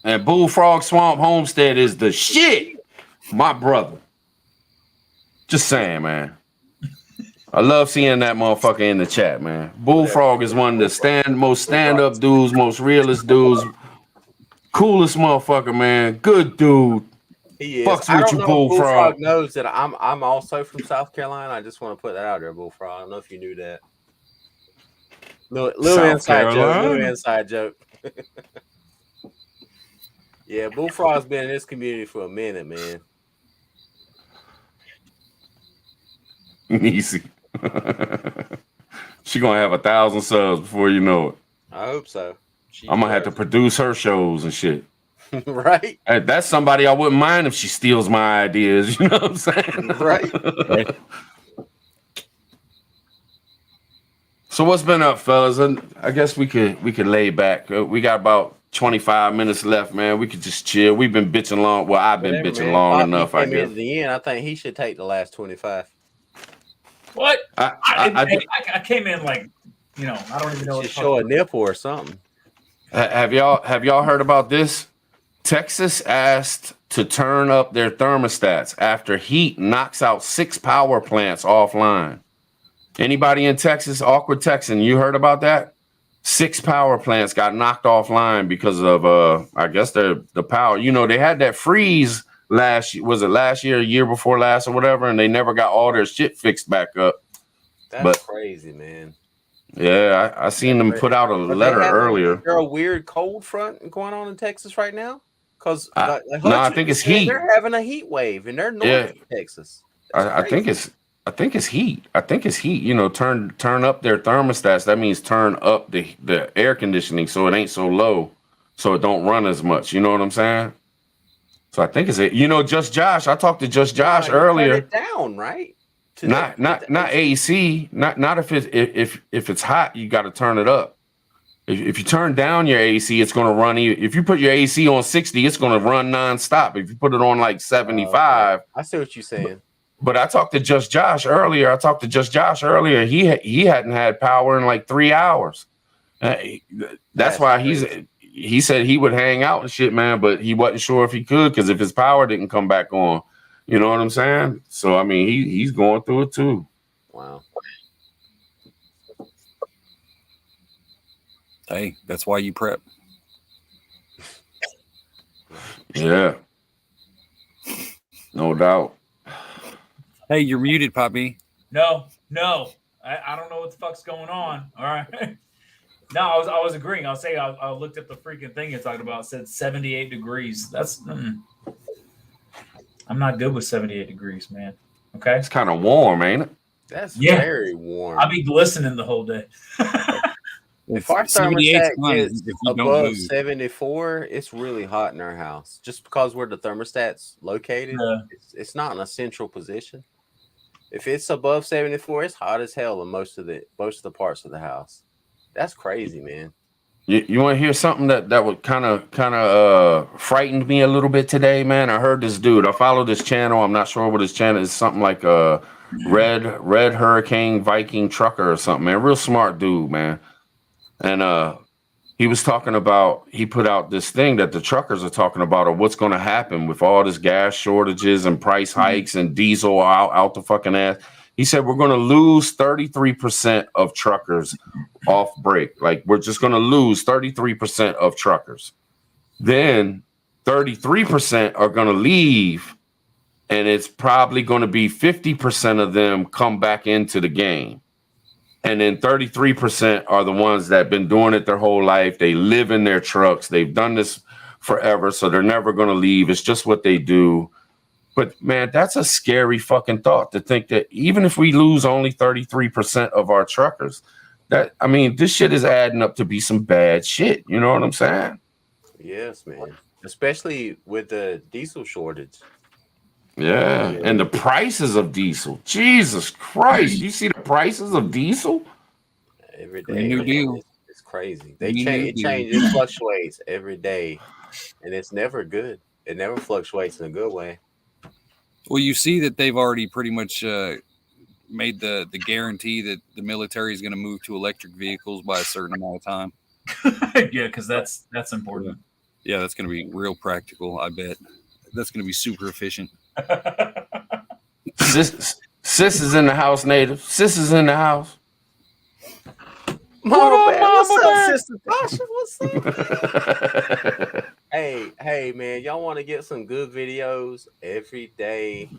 And Bullfrog Swamp Homestead is the shit, my brother. Just saying, man. I love seeing that motherfucker in the chat, man. Bullfrog is one of the most stand-up dudes, most realist dudes, coolest motherfucker, man. Good dude. He is. Fucks I with don't you, know if Bullfrog. knows that I'm also from South Carolina. I just want to put that out there, Bullfrog. I don't know if you knew that. Little South inside joke. Carolina. Little inside joke. Yeah, Bullfrog's been in this community for a minute, man. Easy. She gonna have 1,000 subs before you know it. I hope so. I'm gonna have to produce her shows and shit. Right? Hey, that's somebody I wouldn't mind if she steals my ideas. You know what I'm saying? Right. So what's been up, fellas? I guess we could lay back. We got about 25 minutes left, man. We could just chill. We've been bitching long. Well, I've been bitching long enough, I guess. At the end, I think he should take the last 25. What? I came in like, I don't even know. Just show a nipple or something. Have y'all heard about this? Texas asked to turn up their thermostats after heat knocks out 6 power plants offline. Anybody in Texas, awkward Texan, you heard about that? 6 power plants got knocked offline because of I guess the power. They had that freeze last year, year before last or whatever, and they never got all their shit fixed back up. That's crazy, man. Yeah, I seen them put out a letter earlier. Is there a weird cold front going on in Texas right now? Because no, I think it's heat. They're having a heat wave, and they're north of Texas. I think it's heat. I think it's heat. Turn up their thermostats. That means turn up the air conditioning so it ain't so low, so it don't run as much. You know what I'm saying? So I think it's Just Josh. I talked to Just Josh earlier. Turn it down, right? Not AC. Not if it's hot, you got to turn it up. If you turn down your AC, it's going to run. If you put your AC on 60, it's going to run nonstop. If you put it on like 75, I see what you're saying. But I talked to Just Josh earlier. He hadn't had power in like 3 hours. That's why he said he would hang out and shit, man. But he wasn't sure if he could because if his power didn't come back on, you know what I'm saying? So I mean, he's going through it too. Wow. Hey, that's why you prep. Yeah. No doubt. Hey, you're muted, Poppy. No. I don't know what the fuck's going on. All right. No, I was agreeing. I'll say I looked at the freaking thing you're talking about. It said 78 degrees. That's I'm not good with 78 degrees, man. Okay. It's kind of warm, ain't it? That's very warm. I'll be glistening the whole day. If our thermostat gets above 74, it's really hot in our house. Just because where the thermostat's located, it's not in a central position. If it's above 74, it's hot as hell in most of the parts of the house. That's crazy, man. You want to hear something that would kind of frightened me a little bit today, man? I heard this dude. I follow this channel. I'm not sure what his channel is. Something like a Red Hurricane Viking Trucker or something, man. Real smart dude, man. And he was talking about, he put out this thing that the truckers are talking about of what's going to happen with all this gas shortages and price hikes and diesel out the fucking ass. He said, we're going to lose 33% of truckers off break. Like, we're just going to lose 33% of truckers. Then 33% are going to leave, and it's probably going to be 50% of them come back into the game. And then 33% are the ones that have been doing it their whole life. They live in their trucks. They've done this forever, so they're never going to leave. It's just what they do. But, man, that's a scary fucking thought to think that even if we lose only 33% of our truckers, this shit is adding up to be some bad shit. You know what I'm saying? Yes, man. Especially with the diesel shortage. Yeah, and the prices of diesel. Jesus Christ. You see the prices of diesel? every day. Green New Man. Deal. It's crazy. They Green change. New It Deal. changes. It fluctuates every day, and it's never good. It never fluctuates in a good way. Well, you see that they've already pretty much made the guarantee that the military is going to move to electric vehicles by a certain amount of time. Yeah, because that's important. Yeah, that's going to be real practical. I bet that's going to be super efficient. Sis is in the house, native. Sis is in the house. Mama up, Bear, Mama what's Bear? up, Sister Tasha? What's up? Hey, man, y'all want to get some good videos every day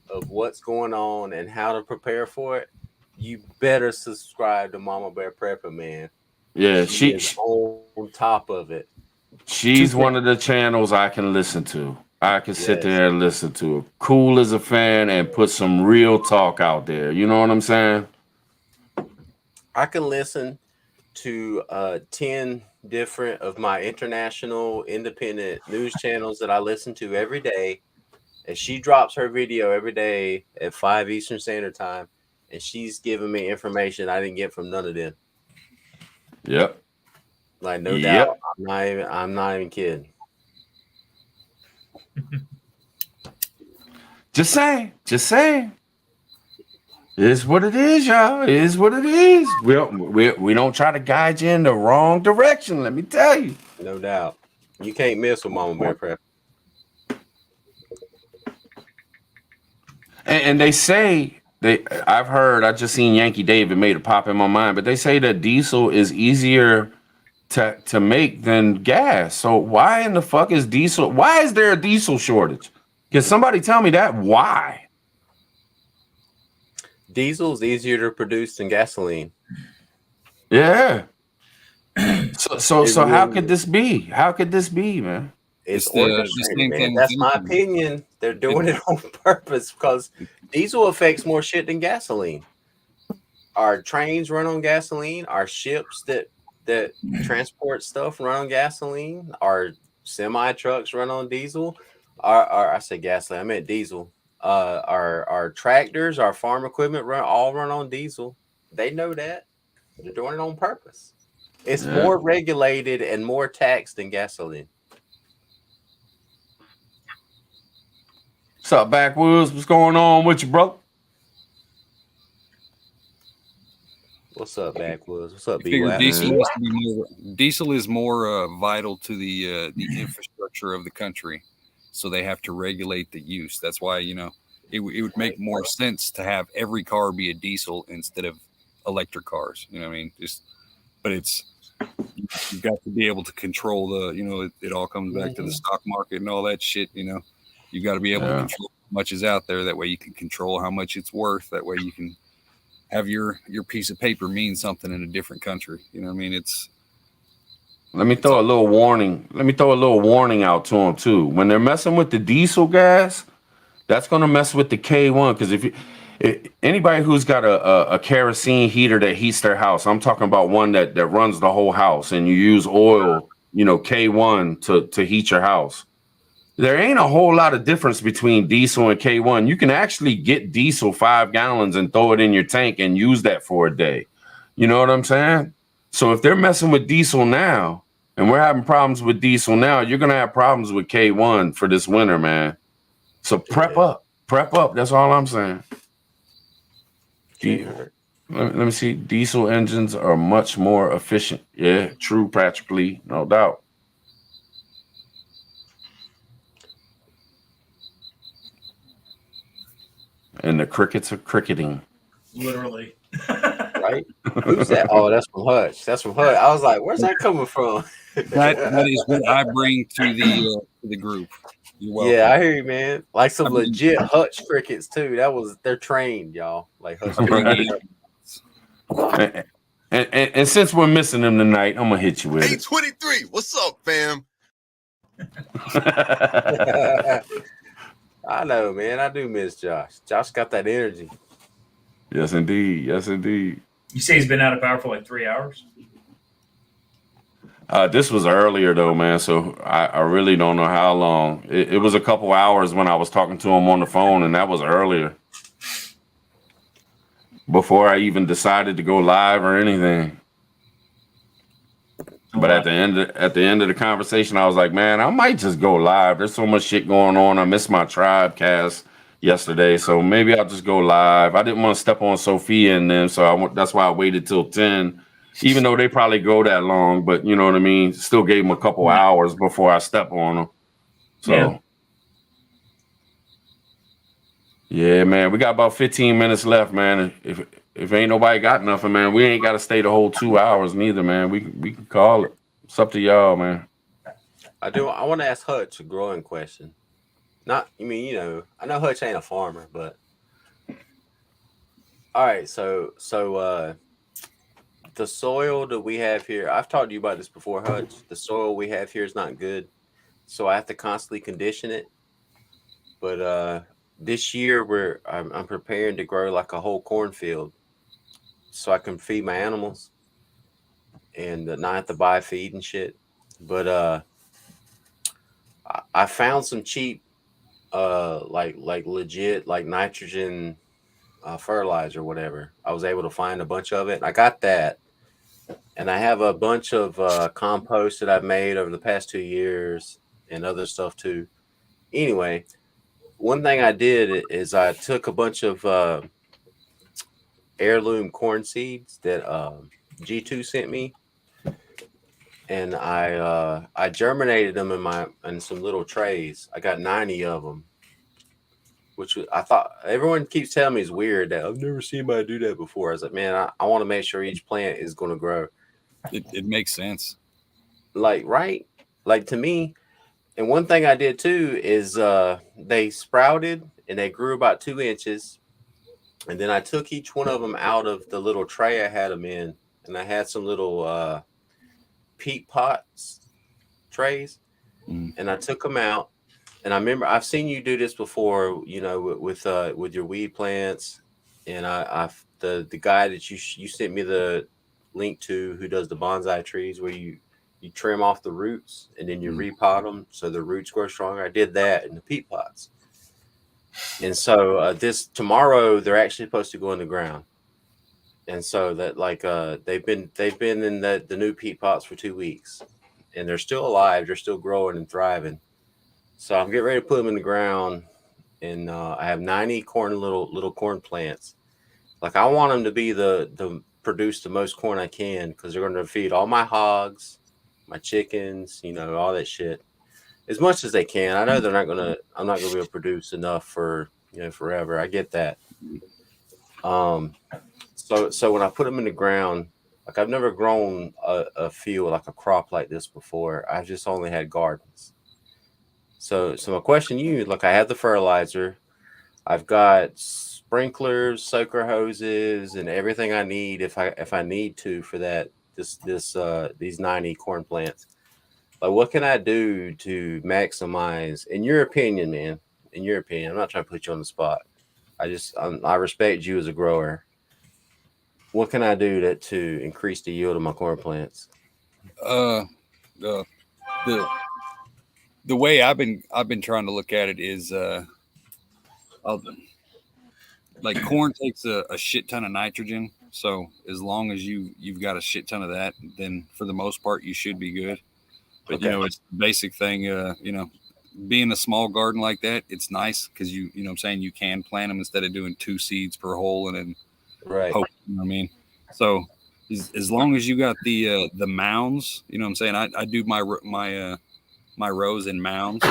of what's going on and how to prepare for it? You better subscribe to Mama Bear Prepper, man. Yeah, She is on top of it. she's one of the channels I can listen to. I can sit Yes. there and listen to her. Cool as a fan and put some real talk out there. You know what I'm saying? I can listen to 10 different of my international independent news channels that I listen to every day. And she drops her video every day at 5 Eastern Standard Time. And she's giving me information I didn't get from none of them. Yep. Like, no Yep. doubt. I'm not even kidding. Just saying. It's what it is, y'all. It is what it is. We don't try to guide you in the wrong direction, let me tell you. No doubt. You can't miss with Mama Bear Prep. And they say I just seen Yankee David made it pop in my mind, but they say that diesel is easier to make than gas. So why in the fuck is diesel? Why is there a diesel shortage? Can somebody tell me that? Why? Diesel is easier to produce than gasoline. Yeah. So how could this be? How could this be, man? It's the orchestrated, same man. thing That's with my anything. opinion. They're doing it on purpose because diesel affects more shit than gasoline. Our trains run on gasoline. Our ships that transport stuff run on gasoline. Our semi trucks run on diesel. I said gasoline. I meant diesel. Our tractors, our farm equipment all run on diesel. They know that. They're doing it on purpose. It's more regulated and more taxed than gasoline. What's up, Backwoods? What's going on with you, bro? What's up, Backwoods? What's up, I figure B-Wap? diesel is more vital to the infrastructure of the country, so they have to regulate the use. That's why it would make more sense to have every car be a diesel instead of electric cars. You know what I mean? But you've got to be able to control it all comes back to the stock market and all that shit. You got to be able to control how much is out there. That way you can control how much it's worth. That way you can have your piece of paper mean something in a different country. You know what I mean? Let me throw a little warning. Let me throw a little warning out to them too. When they're messing with the diesel gas, that's going to mess with the K1. Because if anybody who's got a kerosene heater that heats their house, I'm talking about one that runs the whole house, and you use oil, K1 to heat your house. There ain't a whole lot of difference between diesel and K1. You can actually get diesel 5 gallons and throw it in your tank and use that for a day. You know what I'm saying? So if they're messing with diesel now, and we're having problems with diesel now, you're going to have problems with K1 for this winter, man. So prep up. That's all I'm saying. Let me see. Diesel engines are much more efficient. Yeah, true, practically, no doubt. And the crickets are cricketing. Literally. Right? Who's that? Oh, that's from Hutch. That's from Hutch. I was like, where's that coming from? That is what I bring to the group. Yeah, I hear you, man. Like some legit Hutch crickets too. They're trained, y'all. Like Hutch crickets. And since we're missing them tonight, I'm gonna hit you with it. 823. What's up, fam? I know, man. I do miss Josh. Josh got that energy. Yes, indeed. Yes, indeed. You say he's been out of power for like 3 hours? This was earlier though, man. So I really don't know how long. It was a couple hours when I was talking to him on the phone, and that was earlier. Before I even decided to go live or anything. But at the end of the conversation, I was like, man, I might just go live. There's so much shit going on. I missed my tribe cast yesterday, so maybe I'll just go live. I didn't want to step on Sophia and them, so that's why I waited till 10. Even though they probably go that long, but you know what I mean. Still gave them a couple hours before I step on them. So, yeah, man, we got about 15 minutes left, man. If ain't nobody got nothing, man, we ain't got to stay the whole 2 hours neither, man. We can call it. It's up to y'all, man. I want to ask Hutch a growing question. Not, I mean, I know Hutch ain't a farmer, but all right. So the soil that we have here, I've talked to you about this before, Hutch. The soil we have here is not good, so I have to constantly condition it. But this year I'm preparing to grow like a whole cornfield, so I can feed my animals and not have to buy feed and shit. But I found some cheap, like legit, like nitrogen fertilizer, whatever. I was able to find a bunch of it. I got that, and I have a bunch of compost that I've made over the past 2 years and other stuff too. Anyway, one thing I did is I took a bunch of heirloom corn seeds that G2 sent me, and I germinated them in some little trays. I got 90 of them, which I thought everyone keeps telling me is weird that I've never seen anybody do that before. I was like, man, I want to make sure each plant is going to grow. It makes sense. Right? Like to me. And one thing I did too is they sprouted and they grew about 2 inches. And then I took each one of them out of the little tray I had them in. And I had some little peat pots trays. And I took them out. And I remember I've seen you do this before, with your weed plants. And the guy that you sent me the link to who does the bonsai trees where you trim off the roots and then you repot them so the roots grow stronger. I did that in the peat pots. And so tomorrow they're actually supposed to go in the ground. And so that they've been in the new peat pots for 2 weeks and they're still alive. They're still growing and thriving. So I'm getting ready to put them in the ground, and I have 90 little corn plants. Like I want them to be the produce the most corn I can because they're going to feed all my hogs, my chickens, all that shit as much as they can. I know I'm not going to be able to produce enough for forever. I get that. So when I put them in the ground, like I've never grown a field like a crop like this before. I've just only had gardens. So my question to you, I have the fertilizer, I've got sprinklers, soaker hoses, and everything I need if I need to for that these 90 corn plants. Like what can I do to maximize, in your opinion, man? In your opinion, I'm not trying to put you on the spot. I respect you as a grower. What can I do to increase the yield of my corn plants? The way I've been trying to look at it is like corn takes a shit ton of nitrogen. So as long as you've got a shit ton of that, then for the most part you should be good. But it's the basic thing. Being a small garden like that, it's nice because you know what I'm saying, you can plant them instead of doing 2 seeds per hole and then hope, you know what I mean. So as long as you got the mounds, you know what I'm saying. I do my rows in mounds,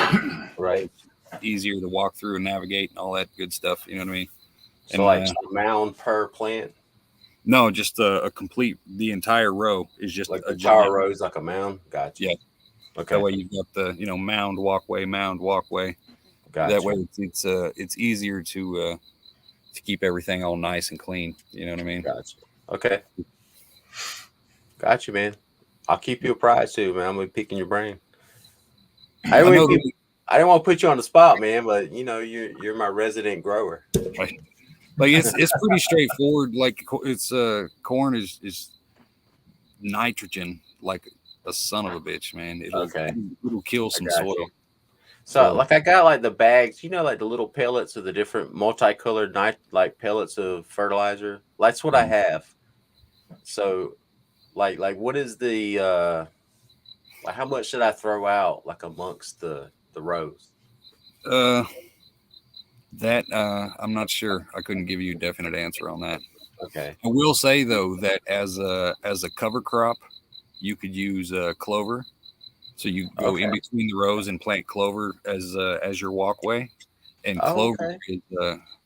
right? Easier to walk through and navigate and all that good stuff. You know what I mean? So a mound per plant? No, just a complete. The entire row is just like the entire row is like a mound. Gotcha. Yeah. Okay. That way you've got the mound walkway. Gotcha. That way it's easier to keep everything all nice and clean. You know what I mean? Gotcha. Okay. Gotcha, man. I'll keep you apprised too, man. I'm gonna be picking your brain. I didn't want to put you on the spot, man, but you're my resident grower. Right. Like it's pretty straightforward. Like it's corn is nitrogen like a son of a bitch, man. It'll kill some soil. You. So I got the bags, like the little pellets of the different multicolored pellets of fertilizer. That's what I have. So like what is the Like, how much should I throw out, like, amongst the rows? That I'm not sure. I couldn't give you a definite answer on that. Okay. I will say though that as a cover crop, you could use clover. So you go in between the rows and plant clover as your walkway, and clover is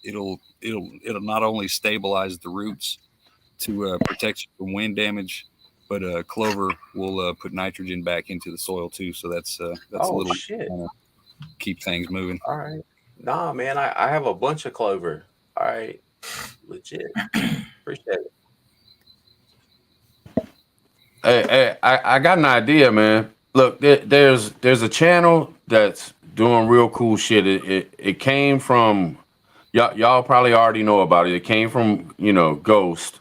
it'll not only stabilize the roots to protect you from wind damage, but clover will put nitrogen back into the soil too. So that's a little shit. Keep things moving. All right. Nah, man, I have a bunch of clover. All right. Legit. Appreciate it. Hey, I got an idea, man. Look, there's a channel that's doing real cool shit. It came from y'all probably already know about it. It came from Ghost.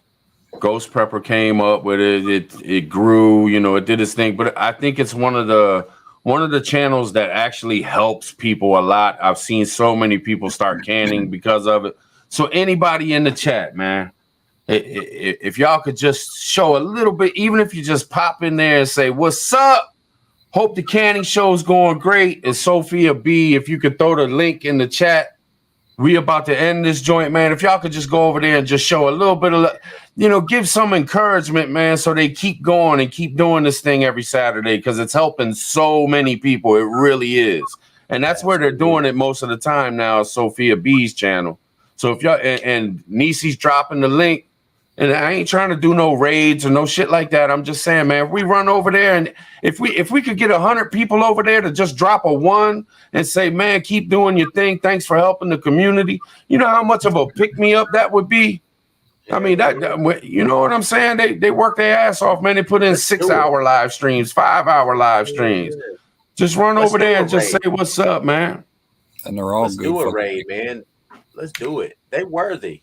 Ghost Prepper came up with it. It grew. It did its thing. But I think it's one of the channels that actually helps people a lot. I've seen so many people start canning because of it. So anybody in the chat, man, if y'all could just show a little bit, even if you just pop in there and say, "What's up? Hope the canning show's going great." It's Sophia B. If you could throw the link in the chat. We about to end this joint, man. If y'all could just go over there and just show a little bit of, give some encouragement, man, so they keep going and keep doing this thing every Saturday, because it's helping so many people. It really is. And that's where they're doing it most of the time now, Sophia B's channel. So if y'all, and Nisi's dropping the link, and I ain't trying to do no raids or no shit like that. I'm just saying, man, if we run over there and if we could get 100 people over there to just drop a 1 and say, man, keep doing your thing. Thanks for helping the community. You know how much of a pick me up that would be? I mean, that you know what I'm saying? They work their ass off, man. They put in 6-hour live streams, 5-hour live streams. Just run over there and just say, what's up, man? And they're all Let's good. do a raid, man. Let's do it. They worthy.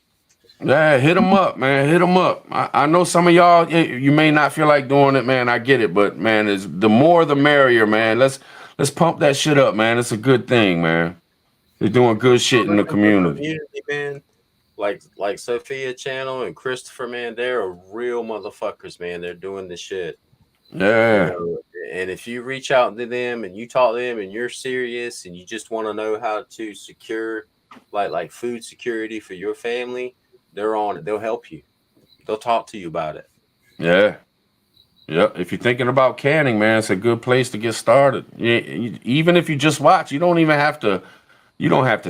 Yeah, hit them up, man. Hit them up. I know some of y'all, you may not feel like doing it, man. I get it, but man, it's the more the merrier, man. Let's pump that shit up, man. It's a good thing, man. They're doing good shit in the community. Man. Like Sophia channel and Christopher, man, they're real motherfuckers, man. They're doing the shit. Yeah. And if you reach out to them and you talk to them and you're serious and you just want to know how to secure like food security for your family, they're on it. They'll help you. They'll talk to you about it. Yeah. Yep. If you're thinking about canning, man, it's a good place to get started. Yeah, even if you just watch, you don't have to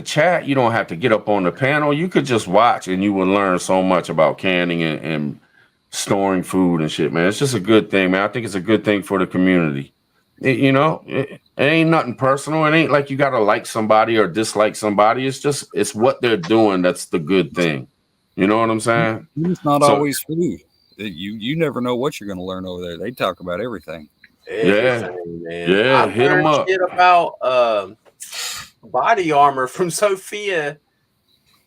chat. You don't have to get up on the panel. You could just watch and you will learn so much about canning and storing food and shit, man. It's just a good thing, man. I think it's a good thing for the community. It ain't nothing personal. It ain't like you got to like somebody or dislike somebody. It's what they're doing. That's the good thing. You know what I'm saying? It's not always food. You never know what you're going to learn over there. They talk about everything. Everything, man. Yeah, hit them up. Shit about body armor from Sophia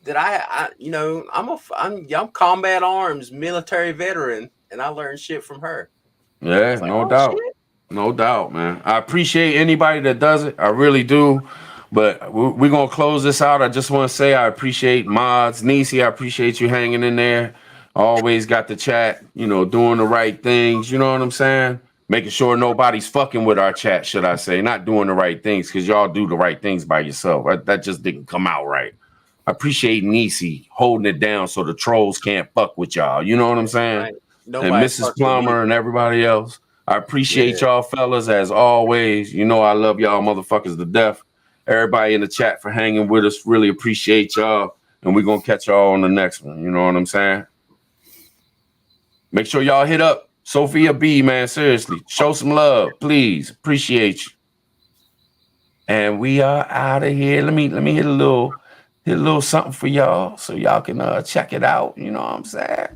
that I'm combat arms military veteran, and I learned shit from her. Yeah, no doubt. Shit. No doubt, man. I appreciate anybody that does it. I really do. But we're going to close this out. I just want to say I appreciate Mods. Nisi, I appreciate you hanging in there. Always got the chat, doing the right things. You know what I'm saying? Making sure nobody's fucking with our chat, should I say. Not doing the right things, because y'all do the right things by yourself. That just didn't come out right. I appreciate Nisi holding it down so the trolls can't fuck with y'all. You know what I'm saying? Right. And Mrs. Plummer and everybody else. I appreciate y'all fellas as always. I love y'all motherfuckers to death. Everybody in the chat for hanging with us. Really appreciate y'all. And we're going to catch y'all on the next one. You know what I'm saying? Make sure y'all hit up Sophia B, man. Seriously. Show some love, please. Appreciate you. And we are out of here. Let me hit a little something for y'all so y'all can check it out. You know what I'm saying?